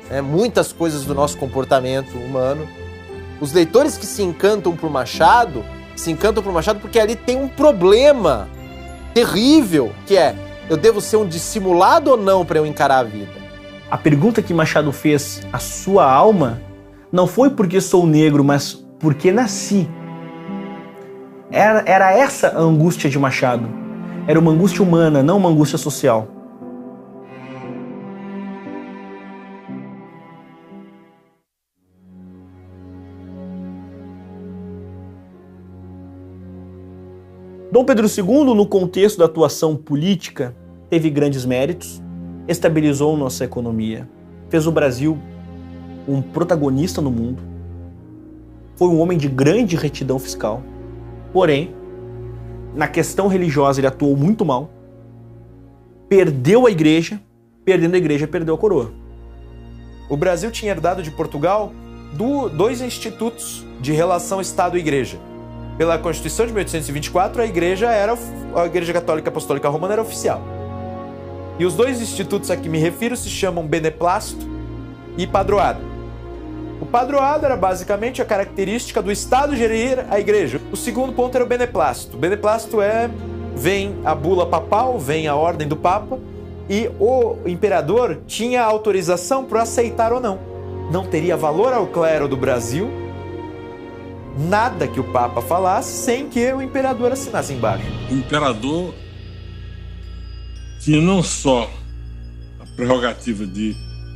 né, muitas coisas do nosso comportamento humano. Os leitores que se encantam por Machado porque ali tem um problema terrível, que é: eu devo ser um dissimulado ou não para eu encarar a vida? A pergunta que Machado fez à sua alma não foi porque sou negro, mas porque nasci. Era essa a angústia de Machado. Era uma angústia humana, não uma angústia social. Dom Pedro II, no contexto da atuação política, teve grandes méritos, estabilizou nossa economia, fez o Brasil um protagonista no mundo, foi um homem de grande retidão fiscal. Porém, na questão religiosa ele atuou muito mal, perdeu a igreja, perdendo a igreja, perdeu a coroa. O Brasil tinha herdado de Portugal dois institutos de relação Estado-Igreja. Pela Constituição de 1824, a Igreja Católica Apostólica Romana era oficial. E os dois institutos a que me refiro se chamam beneplácito e padroado. O padroado era basicamente a característica do Estado gerir a Igreja. O segundo ponto era o beneplácito. O beneplácito vem a bula papal, vem a ordem do Papa, e o imperador tinha autorização para aceitar ou não. Não teria valor ao clero do Brasil nada que o Papa falasse sem que o imperador assinasse embaixo. O imperador tinha não só a prerrogativa de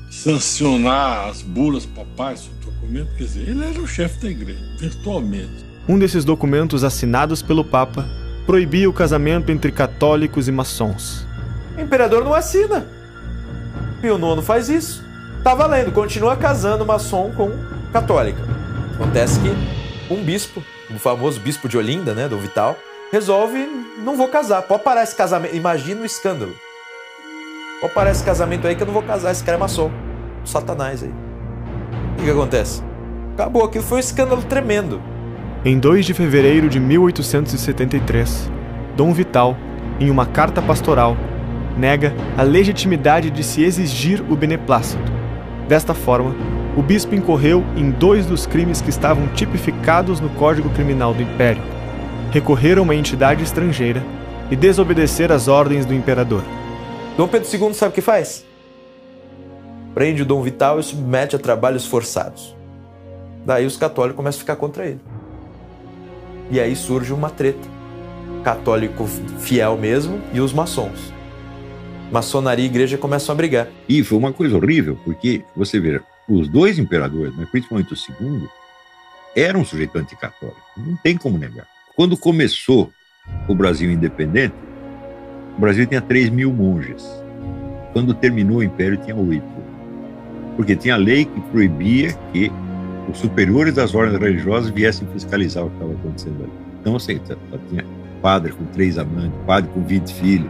sancionar as bulas papais, o documento, quer dizer, ele era o chefe da igreja, virtualmente. Um desses documentos assinados pelo Papa proibia o casamento entre católicos e maçons. O imperador não assina. Pio IX faz isso. Tá valendo, continua casando maçom com católica. Acontece que um bispo, o famoso bispo de Olinda, né, Dom Vital, resolve: não vou casar, pode parar esse casamento. Imagina o escândalo. Pode parar esse casamento aí que eu não vou casar, esse cara é maçom. Satanás aí. O que acontece? Acabou, aquilo foi um escândalo tremendo. Em 2 de fevereiro de 1873, Dom Vital, em uma carta pastoral, nega a legitimidade de se exigir o beneplácito. Desta forma, o bispo incorreu em 2 dos crimes que estavam tipificados no Código Criminal do Império: recorrer a uma entidade estrangeira e desobedecer às ordens do imperador. Dom Pedro II sabe o que faz? Prende o Dom Vital e submete a trabalhos forçados. Daí os católicos começam a ficar contra ele. E aí surge uma treta. Católico fiel mesmo e os maçons. Maçonaria e igreja começam a brigar. E foi uma coisa horrível, porque, você vê, os dois imperadores, mas principalmente o segundo, eram um sujeito anticatólico. Não tem como negar. Quando começou o Brasil independente, o Brasil tinha 3.000 monges. Quando terminou o Império, tinha 8. Porque tinha lei que proibia que os superiores das ordens religiosas viessem fiscalizar o que estava acontecendo ali. Então, assim, tinha padre com 3 amantes, padre com 20 filhos,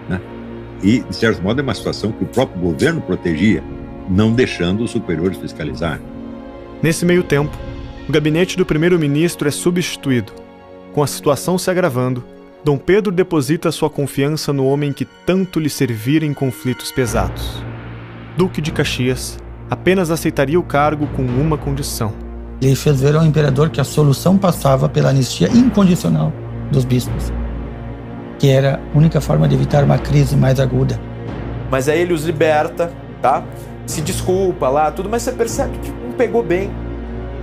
né? E, de certo modo, é uma situação que o próprio governo protegia, não deixando os superiores fiscalizar. Nesse meio tempo, o gabinete do primeiro-ministro é substituído. Com a situação se agravando, Dom Pedro deposita sua confiança no homem que tanto lhe servira em conflitos pesados. Duque de Caxias apenas aceitaria o cargo com uma condição. Ele fez ver ao imperador que a solução passava pela anistia incondicional dos bispos, que era a única forma de evitar uma crise mais aguda. Mas aí ele os liberta, tá? Se desculpa lá, tudo, mas você percebe que não pegou bem.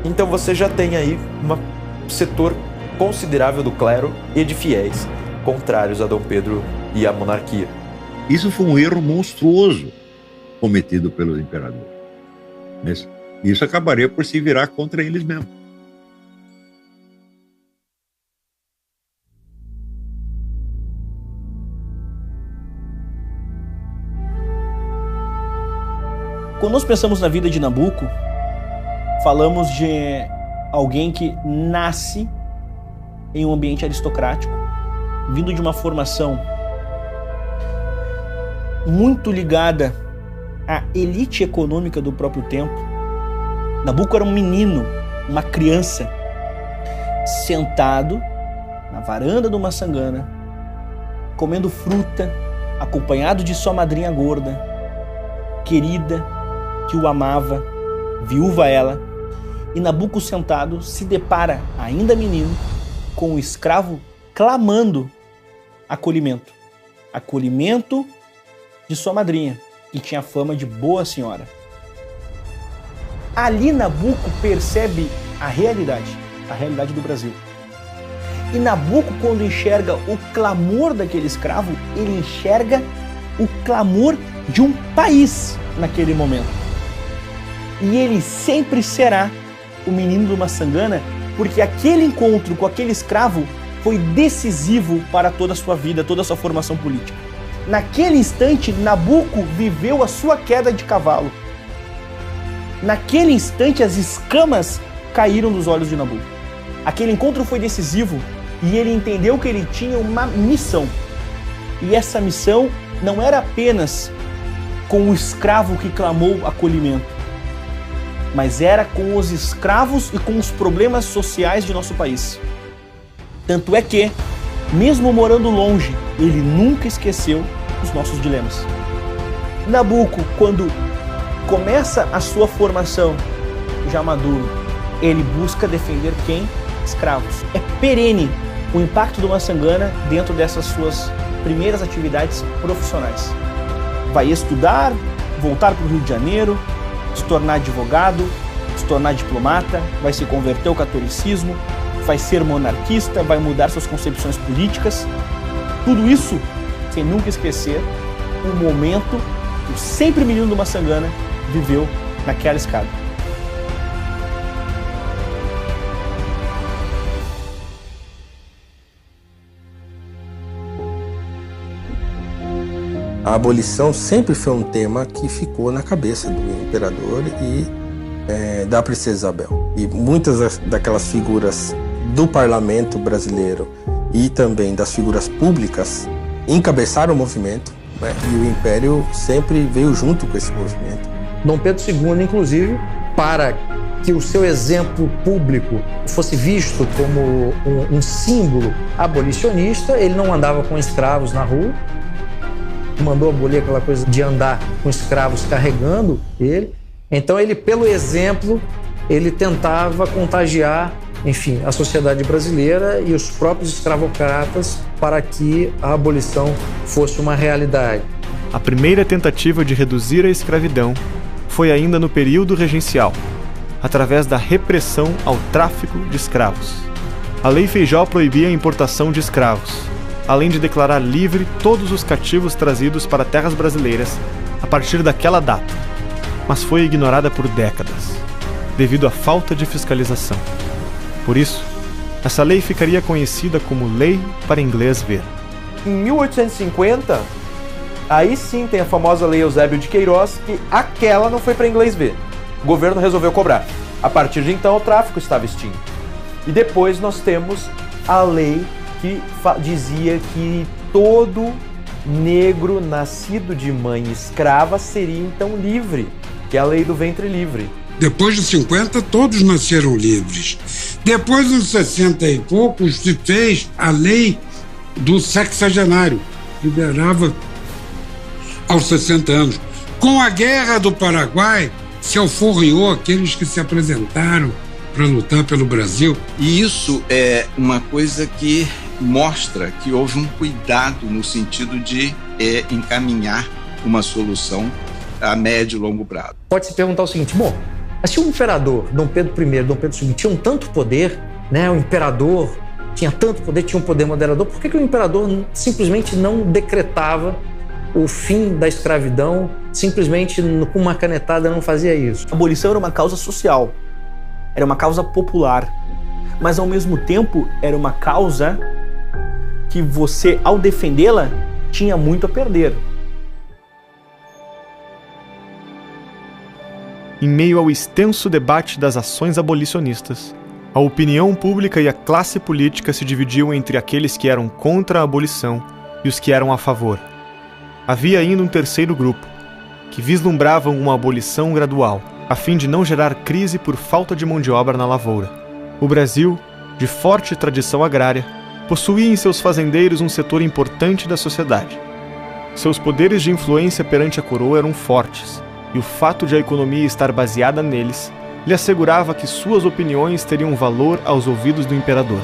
Então você já tem aí um setor considerável do clero e de fiéis contrários a Dom Pedro e à monarquia. Isso foi um erro monstruoso cometido pelos imperadores. Isso acabaria por se virar contra eles mesmos. Quando nós pensamos na vida de Nabuco, falamos de alguém que nasce em um ambiente aristocrático, vindo de uma formação muito ligada à elite econômica do próprio tempo. Nabuco era um menino, uma criança, sentado na varanda de uma sangana, comendo fruta, acompanhado de sua madrinha gorda, querida, que o amava, viúva ela, e Nabucco sentado se depara, ainda menino, com o escravo clamando acolhimento. Acolhimento de sua madrinha, que tinha fama de boa senhora. Ali Nabucco percebe a realidade do Brasil. E Nabucco, quando enxerga o clamor daquele escravo, ele enxerga o clamor de um país naquele momento. E ele sempre será o menino do Maçangana, porque aquele encontro com aquele escravo foi decisivo para toda a sua vida, toda a sua formação política. Naquele instante, Nabucco viveu a sua queda de cavalo. Naquele instante, as escamas caíram dos olhos de Nabucco. Aquele encontro foi decisivo e ele entendeu que ele tinha uma missão. E essa missão não era apenas com o escravo que clamou acolhimento, mas era com os escravos e com os problemas sociais de nosso país. Tanto é que, mesmo morando longe, ele nunca esqueceu os nossos dilemas. Nabucco, quando começa a sua formação já maduro, ele busca defender quem? Escravos. É perene o impacto do Maçangana dentro dessas suas primeiras atividades profissionais. Vai estudar, voltar para o Rio de Janeiro, se tornar advogado, se tornar diplomata, vai se converter ao catolicismo, vai ser monarquista, vai mudar suas concepções políticas. Tudo isso sem nunca esquecer o momento que o sempre menino do Maçangana viveu naquela escada. A abolição sempre foi um tema que ficou na cabeça do imperador e da princesa Isabel. E muitas daquelas figuras do parlamento brasileiro e também das figuras públicas encabeçaram o movimento, né? E o império sempre veio junto com esse movimento. Dom Pedro II, inclusive, para que o seu exemplo público fosse visto como um símbolo abolicionista, ele não andava com escravos na rua, mandou abolir aquela coisa de andar com escravos carregando ele. Então ele, pelo exemplo, ele tentava contagiar, enfim, a sociedade brasileira e os próprios escravocratas para que a abolição fosse uma realidade. A primeira tentativa de reduzir a escravidão foi ainda no período regencial, através da repressão ao tráfico de escravos. A Lei Feijó proibia a importação de escravos, além de declarar livre todos os cativos trazidos para terras brasileiras a partir daquela data, mas foi ignorada por décadas, devido à falta de fiscalização. Por isso, essa lei ficaria conhecida como Lei para Inglês Ver. Em 1850, aí sim tem a famosa Lei Eusébio de Queiroz, que aquela não foi para inglês ver. O governo resolveu cobrar. A partir de então, o tráfico estava extinto. E depois nós temos a lei que dizia que todo negro nascido de mãe escrava seria então livre, que é a lei do ventre livre. Depois de 50, todos nasceram livres. Depois, nos 60 e poucos, se fez a lei do sexagenário, liberava aos 60 anos. Com a Guerra do Paraguai, se alforriou aqueles que se apresentaram para lutar pelo Brasil. E isso é uma coisa que mostra que houve um cuidado no sentido de encaminhar uma solução a médio e longo prazo. Pode-se perguntar o seguinte, bom, mas se o imperador, Dom Pedro I, Dom Pedro II, tinham tanto poder, né, o imperador tinha tanto poder, tinha um poder moderador, por que o imperador simplesmente não decretava o fim da escravidão, simplesmente com uma canetada não fazia isso? A abolição era uma causa social, era uma causa popular, mas ao mesmo tempo era uma causa que você, ao defendê-la, tinha muito a perder. Em meio ao extenso debate das ações abolicionistas, a opinião pública e a classe política se dividiam entre aqueles que eram contra a abolição e os que eram a favor. Havia ainda um terceiro grupo, que vislumbravam uma abolição gradual, a fim de não gerar crise por falta de mão de obra na lavoura. O Brasil, de forte tradição agrária, possuía em seus fazendeiros um setor importante da sociedade. Seus poderes de influência perante a coroa eram fortes, e o fato de a economia estar baseada neles lhe assegurava que suas opiniões teriam valor aos ouvidos do imperador.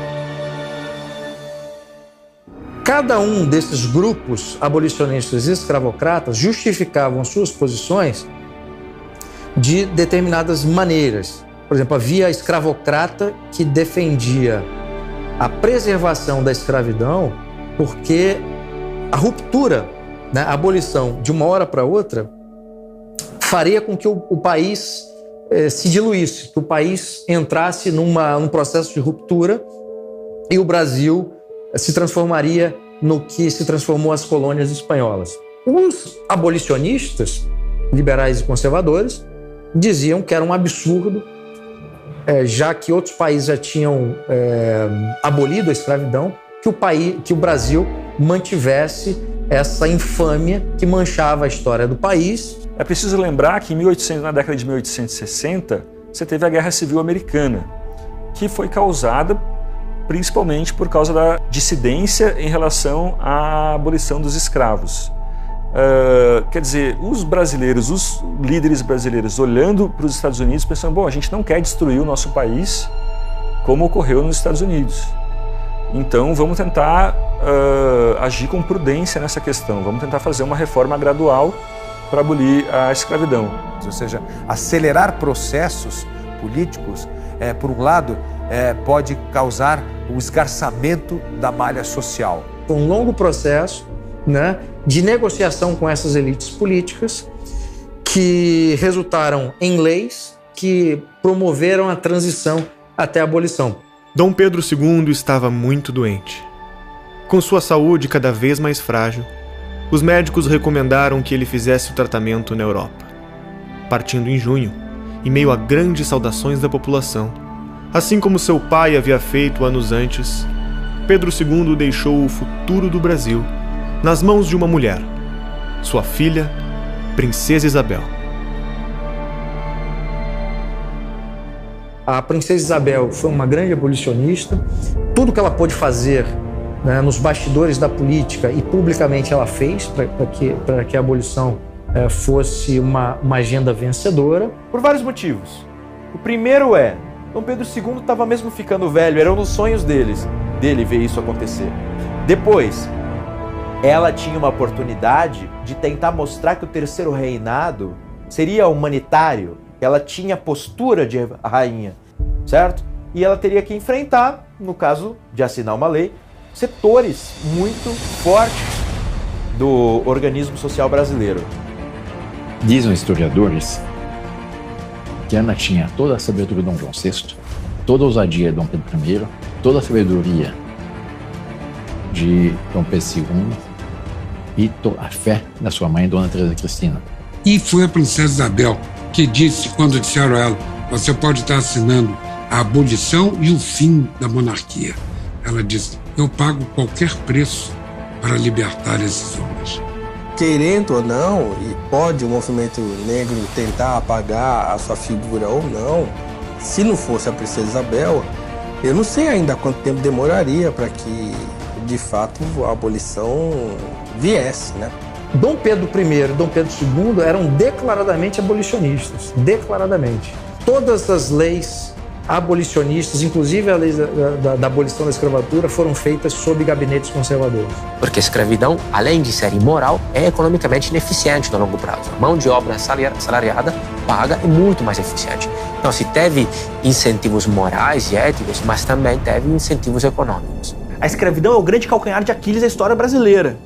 Cada um desses grupos abolicionistas e escravocratas justificavam suas posições de determinadas maneiras. Por exemplo, havia a escravocrata que defendia a preservação da escravidão porque a ruptura, né, a abolição de uma hora para outra faria com que o país se diluísse, que o país entrasse num processo de ruptura e o Brasil se transformaria no que se transformou as colônias espanholas. Os abolicionistas, liberais e conservadores, diziam que era um absurdo, já que outros países já tinham abolido a escravidão, que o Brasil mantivesse essa infâmia que manchava a história do país. É preciso lembrar que na década de 1860, você teve a Guerra Civil Americana, que foi causada principalmente por causa da dissidência em relação à abolição dos escravos. Quer dizer, os brasileiros, os líderes brasileiros, olhando para os Estados Unidos, pensando, bom, a gente não quer destruir o nosso país como ocorreu nos Estados Unidos. Então vamos tentar agir com prudência nessa questão, vamos tentar fazer uma reforma gradual para abolir a escravidão. Ou seja, acelerar processos políticos, por um lado, pode causar o esgarçamento da malha social. Um longo processo, né, de negociação com essas elites políticas que resultaram em leis que promoveram a transição até a abolição. Dom Pedro II estava muito doente. Com sua saúde cada vez mais frágil, os médicos recomendaram que ele fizesse o tratamento na Europa. Partindo em junho, em meio a grandes saudações da população, assim como seu pai havia feito anos antes, Pedro II deixou o futuro do Brasil nas mãos de uma mulher, sua filha, Princesa Isabel. A Princesa Isabel foi uma grande abolicionista. Tudo que ela pôde fazer, né, nos bastidores da política e publicamente ela fez para que a abolição fosse uma agenda vencedora. Por vários motivos. O primeiro Dom Pedro II estava mesmo ficando velho, eram nos sonhos dele ver isso acontecer. Depois, ela tinha uma oportunidade de tentar mostrar que o terceiro reinado seria humanitário, ela tinha postura de rainha, certo? E ela teria que enfrentar, no caso de assinar uma lei, setores muito fortes do organismo social brasileiro. Dizem os historiadores que Ana tinha toda a sabedoria de Dom João VI, toda a ousadia de Dom Pedro I, toda a sabedoria de Dom Pedro II e a fé da sua mãe, Dona Teresa Cristina. E foi a Princesa Isabel que disse, quando disseram a ela, você pode estar assinando a abolição e o fim da monarquia. Ela disse, eu pago qualquer preço para libertar esses homens. Querendo ou não, e pode o movimento negro tentar apagar a sua figura ou não, se não fosse a Princesa Isabel, eu não sei ainda quanto tempo demoraria para que, de fato, a abolição viesse, né? Dom Pedro I e Dom Pedro II eram declaradamente abolicionistas, declaradamente. Todas as leis abolicionistas, inclusive a lei da abolição da escravatura, foram feitas sob gabinetes conservadores. Porque a escravidão, além de ser imoral, é economicamente ineficiente no longo prazo. A mão de obra salariada paga é muito mais eficiente. Então, se teve incentivos morais e éticos, mas também teve incentivos econômicos. A escravidão é o grande calcanhar de Aquiles da história brasileira.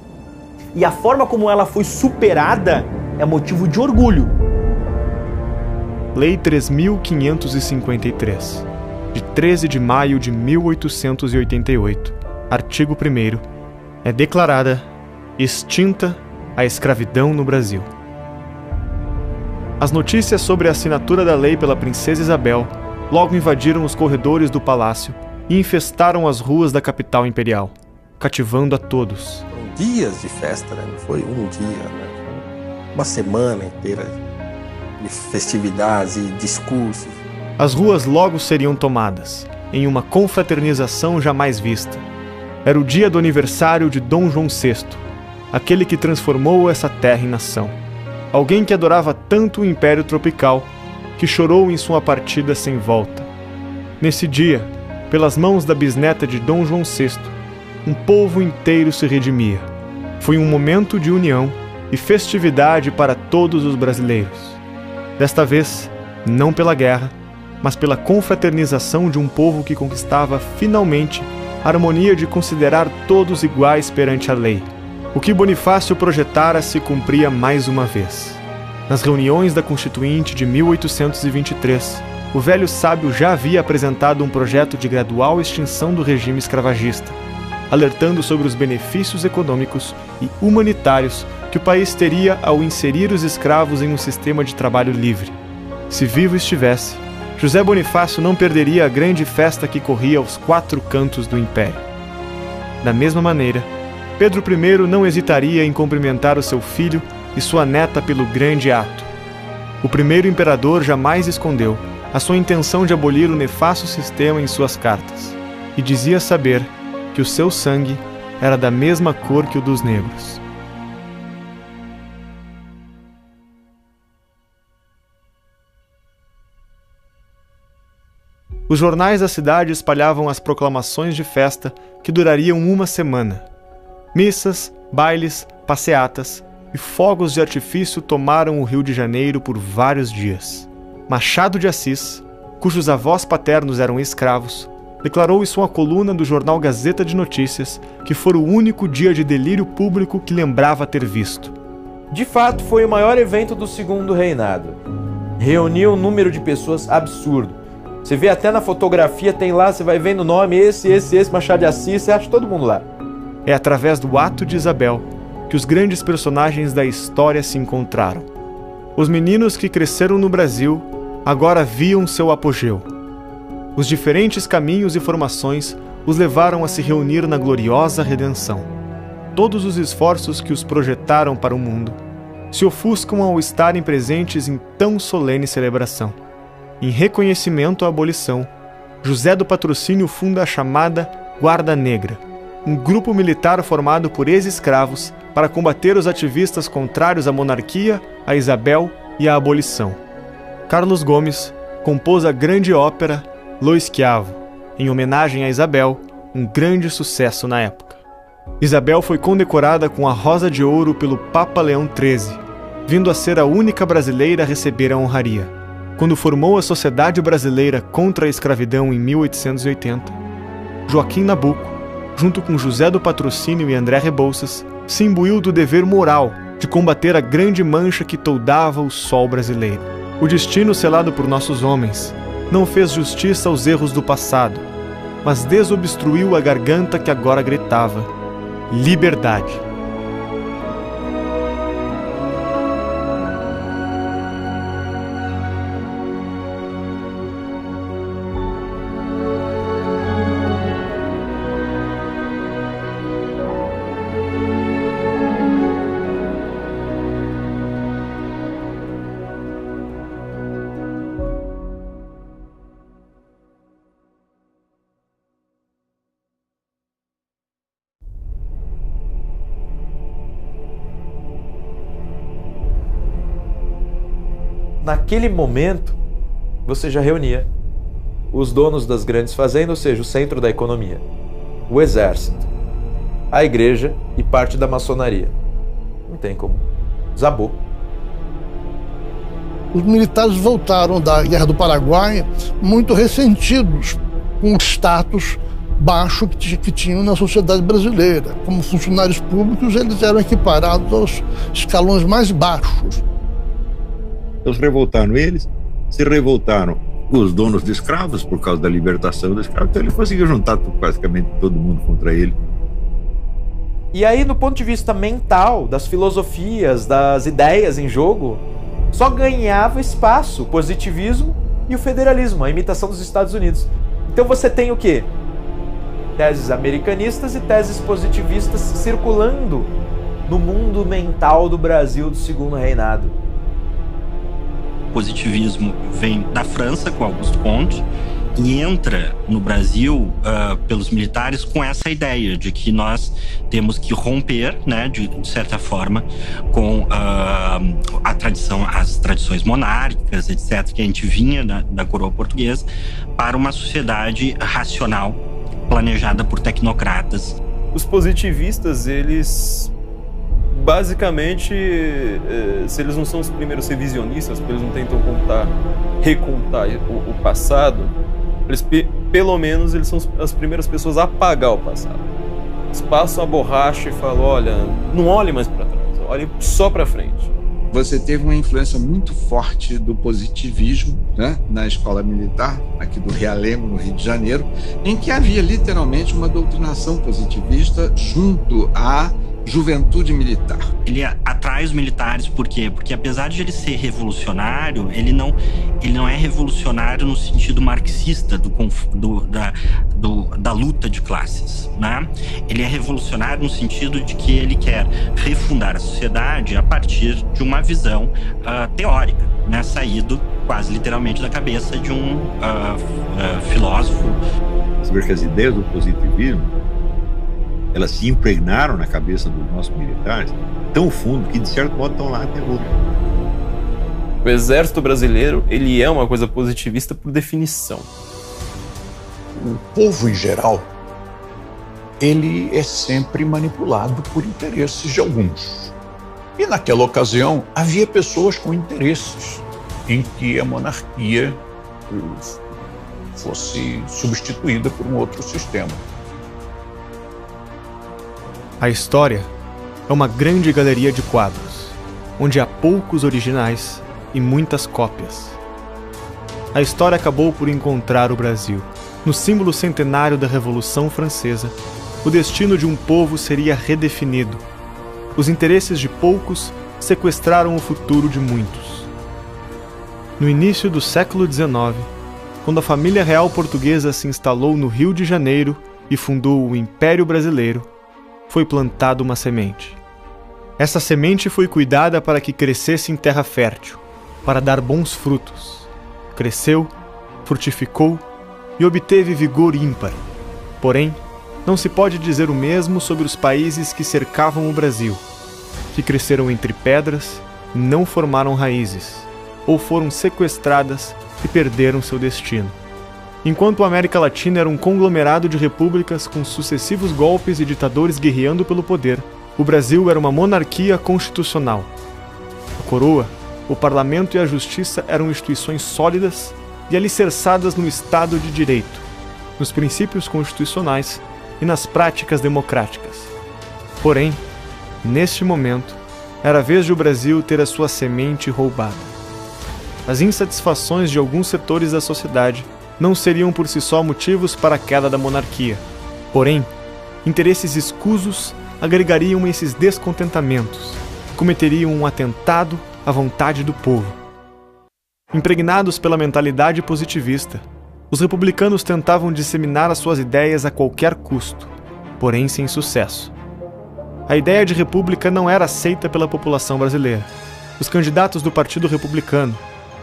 E a forma como ela foi superada é motivo de orgulho. Lei 3.553, de 13 de maio de 1888, artigo 1º, é declarada extinta a escravidão no Brasil. As notícias sobre a assinatura da lei pela Princesa Isabel logo invadiram os corredores do palácio e infestaram as ruas da capital imperial, cativando a todos. Foram dias de festa, né? Não foi um dia, né? Uma semana inteira de festividades e discursos. As ruas logo seriam tomadas, em uma confraternização jamais vista. Era o dia do aniversário de Dom João VI, aquele que transformou essa terra em nação. Alguém que adorava tanto o Império Tropical, que chorou em sua partida sem volta. Nesse dia, pelas mãos da bisneta de Dom João VI, um povo inteiro se redimia. Foi um momento de união e festividade para todos os brasileiros. Desta vez, não pela guerra, mas pela confraternização de um povo que conquistava finalmente a harmonia de considerar todos iguais perante a lei. O que Bonifácio projetara se cumpria mais uma vez. Nas reuniões da Constituinte de 1823, o velho sábio já havia apresentado um projeto de gradual extinção do regime escravagista, alertando sobre os benefícios econômicos e humanitários que o país teria ao inserir os escravos em um sistema de trabalho livre. Se vivo estivesse, José Bonifácio não perderia a grande festa que corria aos 4 cantos do Império. Da mesma maneira, Pedro I não hesitaria em cumprimentar o seu filho e sua neta pelo grande ato. O primeiro imperador jamais escondeu a sua intenção de abolir o nefasto sistema em suas cartas, e dizia saber que o seu sangue era da mesma cor que o dos negros. Os jornais da cidade espalhavam as proclamações de festa que durariam uma semana. Missas, bailes, passeatas e fogos de artifício tomaram o Rio de Janeiro por vários dias. Machado de Assis, cujos avós paternos eram escravos, declarou em sua coluna do jornal Gazeta de Notícias que fora o único dia de delírio público que lembrava ter visto. De fato, foi o maior evento do Segundo Reinado. Reuniu um número de pessoas absurdo. Você vê até na fotografia, tem lá, você vai vendo o nome, esse, Machado de Assis, você acha todo mundo lá. É através do ato de Isabel que os grandes personagens da história se encontraram. Os meninos que cresceram no Brasil agora viam seu apogeu. Os diferentes caminhos e formações os levaram a se reunir na gloriosa redenção. Todos os esforços que os projetaram para o mundo se ofuscam ao estarem presentes em tão solene celebração. Em reconhecimento à abolição, José do Patrocínio funda a chamada Guarda Negra, um grupo militar formado por ex-escravos para combater os ativistas contrários à monarquia, a Isabel e à abolição. Carlos Gomes compôs a grande ópera Lo Schiavo, em homenagem a Isabel, um grande sucesso na época. Isabel foi condecorada com a Rosa de Ouro pelo Papa Leão XIII, vindo a ser a única brasileira a receber a honraria. Quando formou a Sociedade Brasileira contra a Escravidão em 1880, Joaquim Nabuco, junto com José do Patrocínio e André Rebouças, se imbuiu do dever moral de combater a grande mancha que toldava o sol brasileiro. O destino selado por nossos homens não fez justiça aos erros do passado, mas desobstruiu a garganta que agora gritava: liberdade. Naquele momento, você já reunia os donos das grandes fazendas, ou seja, o centro da economia, o exército, a igreja e parte da maçonaria. Não tem como. Desabou. Os militares voltaram da Guerra do Paraguai muito ressentidos com o status baixo que tinham na sociedade brasileira. Como funcionários públicos, eles eram equiparados aos escalões mais baixos. Então se revoltaram os donos de escravos por causa da libertação dos escravos, então ele conseguiu juntar praticamente todo mundo contra ele. E aí, do ponto de vista mental, das filosofias, das ideias em jogo, só ganhava espaço o positivismo e o federalismo, a imitação dos Estados Unidos. Então você tem o quê? Teses americanistas e teses positivistas circulando no mundo mental do Brasil do Segundo Reinado. O positivismo vem da França, com Auguste Comte, e entra no Brasil pelos militares com essa ideia de que nós temos que romper, né, de certa forma, com as tradições monárquicas, etc., que a gente vinha da coroa portuguesa, para uma sociedade racional, planejada por tecnocratas. Os positivistas, eles basicamente, se eles não são os primeiros revisionistas, porque eles não tentam recontar o passado, eles, pelo menos eles são as primeiras pessoas a apagar o passado. Eles passam a borracha e falam, olha, não olhe mais para trás, olhe só para frente. Você teve uma influência muito forte do positivismo, né, na escola militar, aqui do Realengo, no Rio de Janeiro, em que havia literalmente uma doutrinação positivista junto à juventude militar. Ele atrai os militares por quê? Porque apesar de ele ser revolucionário, ele não é revolucionário no sentido marxista da luta de classes, né? Ele é revolucionário no sentido de que ele quer refundar a sociedade a partir de uma visão teórica, né? Saído quase literalmente da cabeça de um filósofo. Você vê que as ideias do positivismo, elas se impregnaram na cabeça dos nossos militares tão fundo que, de certo modo, estão lá até hoje. O exército brasileiro, ele é uma coisa positivista por definição. O povo, em geral, ele é sempre manipulado por interesses de alguns. E, naquela ocasião, havia pessoas com interesses em que a monarquia fosse substituída por um outro sistema. A história é uma grande galeria de quadros, onde há poucos originais e muitas cópias. A história acabou por encontrar o Brasil. No símbolo centenário da Revolução Francesa, o destino de um povo seria redefinido. Os interesses de poucos sequestraram o futuro de muitos. No início do século XIX, quando a família real portuguesa se instalou no Rio de Janeiro e fundou o Império Brasileiro, foi plantada uma semente. Essa semente foi cuidada para que crescesse em terra fértil, para dar bons frutos. Cresceu, frutificou e obteve vigor ímpar. Porém, não se pode dizer o mesmo sobre os países que cercavam o Brasil, que cresceram entre pedras e não formaram raízes, ou foram sequestradas e perderam seu destino. Enquanto a América Latina era um conglomerado de repúblicas com sucessivos golpes e ditadores guerreando pelo poder, o Brasil era uma monarquia constitucional. A coroa, o parlamento e a justiça eram instituições sólidas e alicerçadas no Estado de Direito, nos princípios constitucionais e nas práticas democráticas. Porém, neste momento, era a vez de o Brasil ter a sua semente roubada. As insatisfações de alguns setores da sociedade não seriam por si só motivos para a queda da monarquia. Porém, interesses escusos agregariam esses descontentamentos, cometeriam um atentado à vontade do povo. Impregnados pela mentalidade positivista, os republicanos tentavam disseminar as suas ideias a qualquer custo, porém sem sucesso. A ideia de república não era aceita pela população brasileira. Os candidatos do Partido Republicano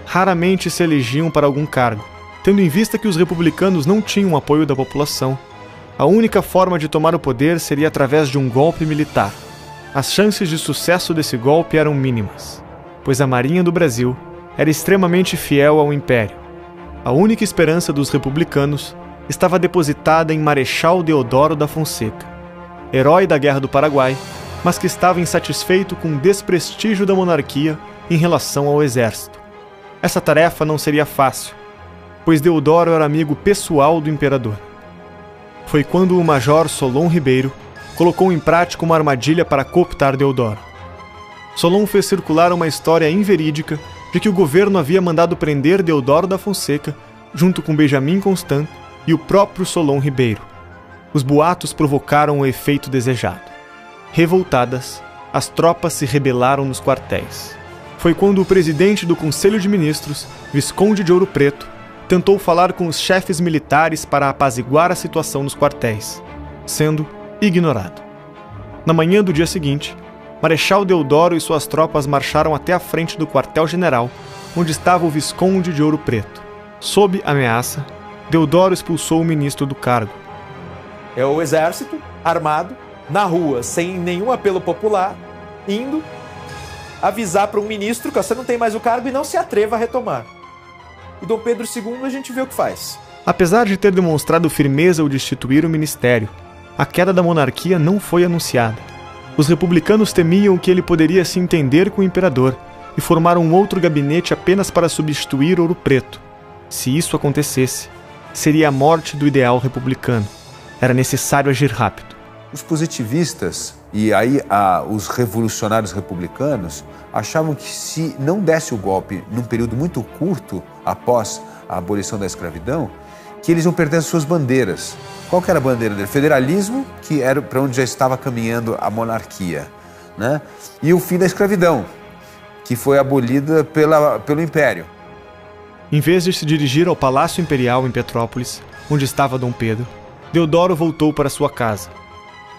raramente se elegiam para algum cargo. Tendo em vista que os republicanos não tinham apoio da população, a única forma de tomar o poder seria através de um golpe militar. As chances de sucesso desse golpe eram mínimas, pois a Marinha do Brasil era extremamente fiel ao Império. A única esperança dos republicanos estava depositada em Marechal Deodoro da Fonseca, herói da Guerra do Paraguai, mas que estava insatisfeito com o desprestígio da monarquia em relação ao exército. Essa tarefa não seria fácil, pois Deodoro era amigo pessoal do imperador. Foi quando o major Solon Ribeiro colocou em prática uma armadilha para cooptar Deodoro. Solon fez circular uma história inverídica de que o governo havia mandado prender Deodoro da Fonseca junto com Benjamin Constant e o próprio Solon Ribeiro. Os boatos provocaram o efeito desejado. Revoltadas, as tropas se rebelaram nos quartéis. Foi quando o presidente do Conselho de Ministros, Visconde de Ouro Preto, tentou falar com os chefes militares para apaziguar a situação nos quartéis, sendo ignorado. Na manhã do dia seguinte, Marechal Deodoro e suas tropas marcharam até a frente do quartel-general, onde estava o Visconde de Ouro Preto. Sob ameaça, Deodoro expulsou o ministro do cargo. É o exército armado, na rua, sem nenhum apelo popular, indo avisar para um ministro que você não tem mais o cargo e não se atreva a retomar. E Dom Pedro II, a gente vê o que faz. Apesar de ter demonstrado firmeza ao destituir o ministério, a queda da monarquia não foi anunciada. Os republicanos temiam que ele poderia se entender com o imperador e formar um outro gabinete apenas para substituir Ouro Preto. Se isso acontecesse, seria a morte do ideal republicano. Era necessário agir rápido. Os positivistas e aí os revolucionários republicanos achavam que se não desse o golpe num período muito curto após a abolição da escravidão, que eles iam perder as suas bandeiras. Qual que era a bandeira dele? Federalismo, que era para onde já estava caminhando a monarquia, né? E o fim da escravidão, que foi abolida pelo Império. Em vez de se dirigir ao Palácio Imperial em Petrópolis, onde estava Dom Pedro, Deodoro voltou para sua casa.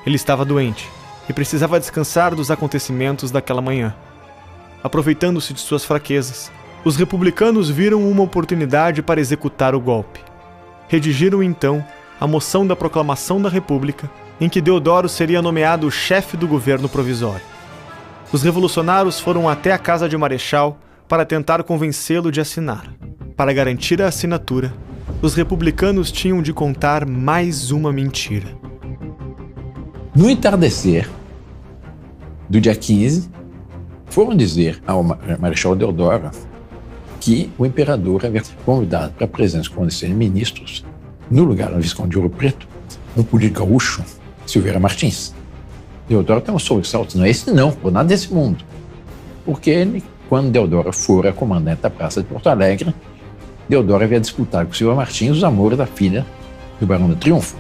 Ele estava doente e precisava descansar dos acontecimentos daquela manhã. Aproveitando-se de suas fraquezas, os republicanos viram uma oportunidade para executar o golpe. Redigiram então a moção da proclamação da República, em que Deodoro seria nomeado chefe do governo provisório. Os revolucionários foram até a casa de Marechal para tentar convencê-lo de assinar. Para garantir a assinatura, os republicanos tinham de contar mais uma mentira. No entardecer do dia 15, foram dizer ao Marechal Deodoro que o imperador havia convidado para a presença com os ministros, no lugar do Visconde de Ouro Preto, o político gaúcho Silveira Martins. Deodoro tem um sobressalto, não é esse não, por nada desse mundo. Porque ele, quando Deodoro fora comandante da Praça de Porto Alegre, Deodoro havia disputado com Silveira Martins os amores da filha do Barão do Triunfo.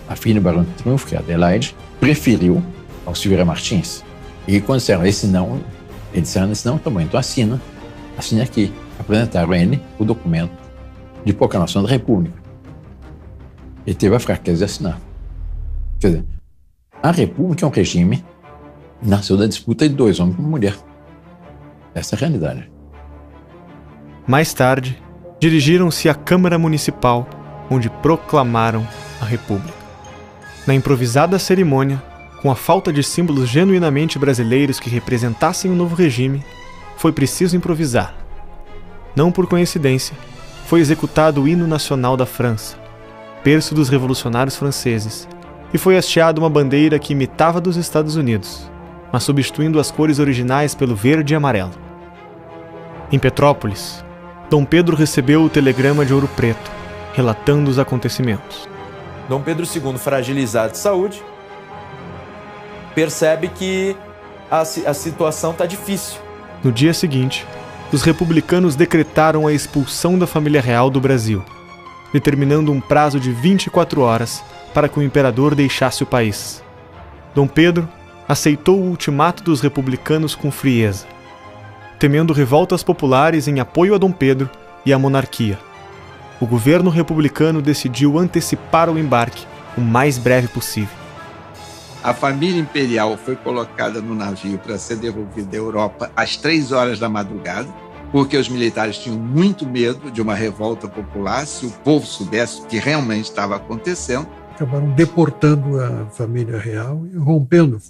A filha do Barão do Triunfo, que é Adelaide, preferiu ao Silveira Martins. E quando disseram esse não, ele disseram esse não, tá bom, então assina aqui. Apresentaram a ele o documento de proclamação da República. Ele teve a fraqueza de assinar. Quer dizer, a República é um regime que nasceu da disputa de dois homens com uma mulher. Essa é a realidade. Mais tarde, dirigiram-se à Câmara Municipal, onde proclamaram a República. Na improvisada cerimônia, com a falta de símbolos genuinamente brasileiros que representassem o novo regime, foi preciso improvisar. Não por coincidência, foi executado o hino nacional da França, berço dos revolucionários franceses, e foi hasteada uma bandeira que imitava a dos Estados Unidos, mas substituindo as cores originais pelo verde e amarelo. Em Petrópolis, Dom Pedro recebeu o telegrama de Ouro Preto, relatando os acontecimentos. Dom Pedro II, fragilizado de saúde, percebe que a situação está difícil. No dia seguinte, os republicanos decretaram a expulsão da família real do Brasil, determinando um prazo de 24 horas para que o imperador deixasse o país. Dom Pedro aceitou o ultimato dos republicanos com frieza, temendo revoltas populares em apoio a Dom Pedro e à monarquia. O governo republicano decidiu antecipar o embarque o mais breve possível. A família imperial foi colocada no navio para ser devolvida à Europa às 3 horas da madrugada, porque os militares tinham muito medo de uma revolta popular se o povo soubesse o que realmente estava acontecendo. Acabaram deportando a família real e rompendo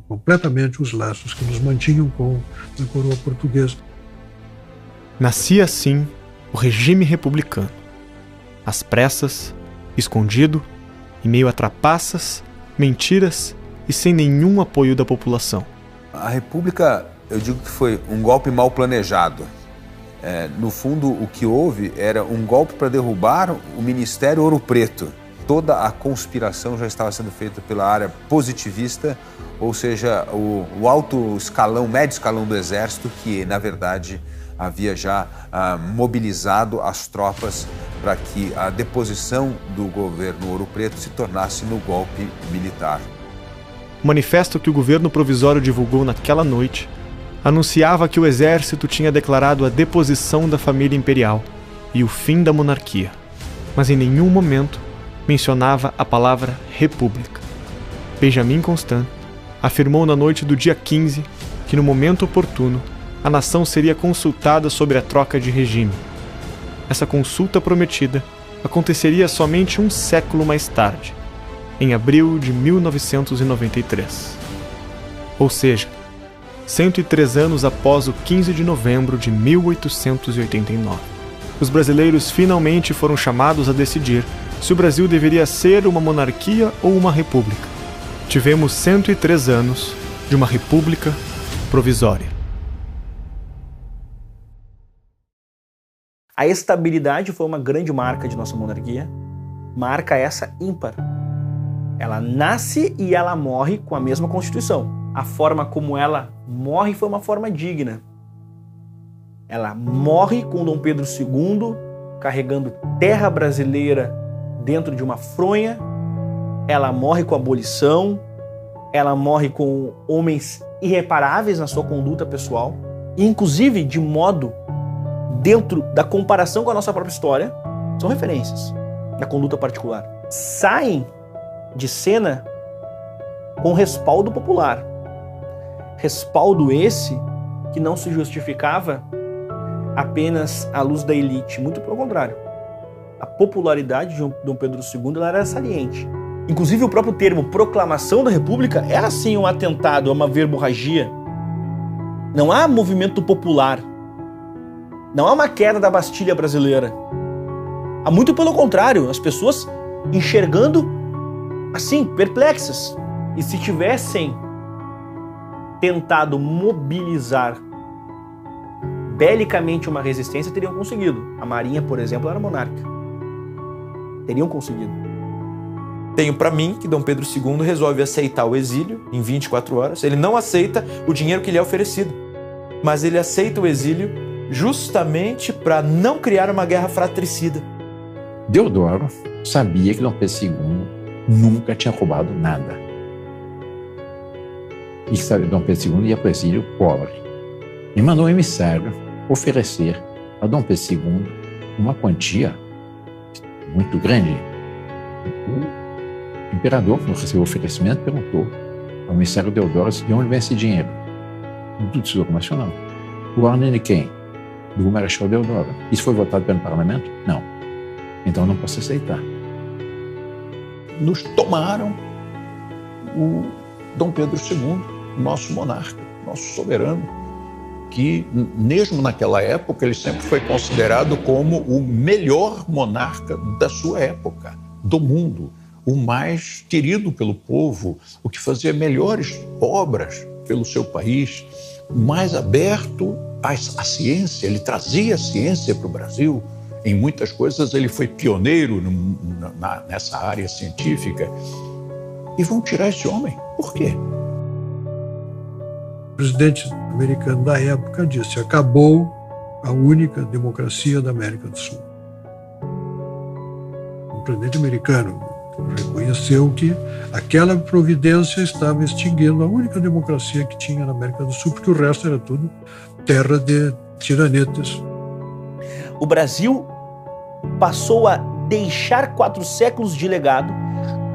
completamente os laços que nos mantinham com a coroa portuguesa. Nascia assim o regime republicano. Às pressas, escondido, em meio a trapaças, mentiras e sem nenhum apoio da população. A República, eu digo que foi um golpe mal planejado. No fundo, o que houve era um golpe para derrubar o Ministério Ouro Preto. Toda a conspiração já estava sendo feita pela área positivista, ou seja, o alto escalão, médio escalão do Exército, que, na verdade, havia já mobilizado as tropas para que a deposição do governo Ouro Preto se tornasse no golpe militar. O manifesto que o governo provisório divulgou naquela noite anunciava que o exército tinha declarado a deposição da família imperial e o fim da monarquia, mas em nenhum momento mencionava a palavra república. Benjamin Constant afirmou na noite do dia 15 que no momento oportuno a nação seria consultada sobre a troca de regime. Essa consulta prometida aconteceria somente um século mais tarde, em abril de 1993. Ou seja, 103 anos após o 15 de novembro de 1889. Os brasileiros finalmente foram chamados a decidir se o Brasil deveria ser uma monarquia ou uma república. Tivemos 103 anos de uma república provisória. A estabilidade foi uma grande marca de nossa monarquia, marca essa ímpar. Ela nasce e ela morre com a mesma Constituição. A forma como ela morre foi uma forma digna. Ela morre com Dom Pedro II carregando terra brasileira dentro de uma fronha. Ela morre com a abolição. Ela morre com homens irreparáveis na sua conduta pessoal. E, inclusive, de modo, dentro da comparação com a nossa própria história, são referências da conduta particular. Saem de cena com respaldo popular. Respaldo esse que não se justificava apenas à luz da elite, muito pelo contrário. A popularidade de Dom Pedro II ela era saliente. Inclusive o próprio termo proclamação da República é assim um atentado, é uma verborragia. Não há movimento popular. Não há uma queda da Bastilha brasileira. Há muito pelo contrário, as pessoas enxergando assim, perplexas. E se tivessem tentado mobilizar belicamente uma resistência, teriam conseguido. A Marinha, por exemplo, era monárquica. Teriam conseguido. Tenho para mim que Dom Pedro II resolve aceitar o exílio em 24 horas. Ele não aceita o dinheiro que lhe é oferecido, mas ele aceita o exílio justamente para não criar uma guerra fratricida. Deodoro sabia que Dom Pedro II nunca tinha roubado nada. E que Dom Pedro II ia para o exílio pobre. E mandou um emissário oferecer a Dom Pedro II uma quantia muito grande. O imperador, quando recebeu o oferecimento, perguntou ao emissário Deodoro de onde vem esse dinheiro. Do Tesouro Nacional. O ordem de quem? Do Marechal Deodoro. Isso foi votado pelo parlamento? Não. Então não posso aceitar. Nos tomaram o Dom Pedro II, nosso monarca, nosso soberano, que mesmo naquela época ele sempre foi considerado como o melhor monarca da sua época, do mundo, o mais querido pelo povo, o que fazia melhores obras pelo seu país, mais aberto à ciência, ele trazia a ciência para o Brasil. Em muitas coisas ele foi pioneiro nessa área científica. E vão tirar esse homem. Por quê? O presidente americano da época disse: acabou a única democracia da América do Sul. O presidente americano reconheceu que aquela providência estava extinguindo a única democracia que tinha na América do Sul, porque o resto era tudo terra de tiranetas. O Brasil passou a deixar 4 séculos de legado,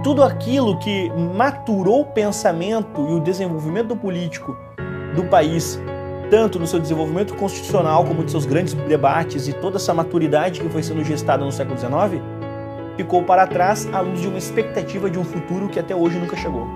tudo aquilo que maturou o pensamento e o desenvolvimento político do país, tanto no seu desenvolvimento constitucional como de seus grandes debates e toda essa maturidade que foi sendo gestada no século XIX, ficou para trás à luz de uma expectativa de um futuro que até hoje nunca chegou.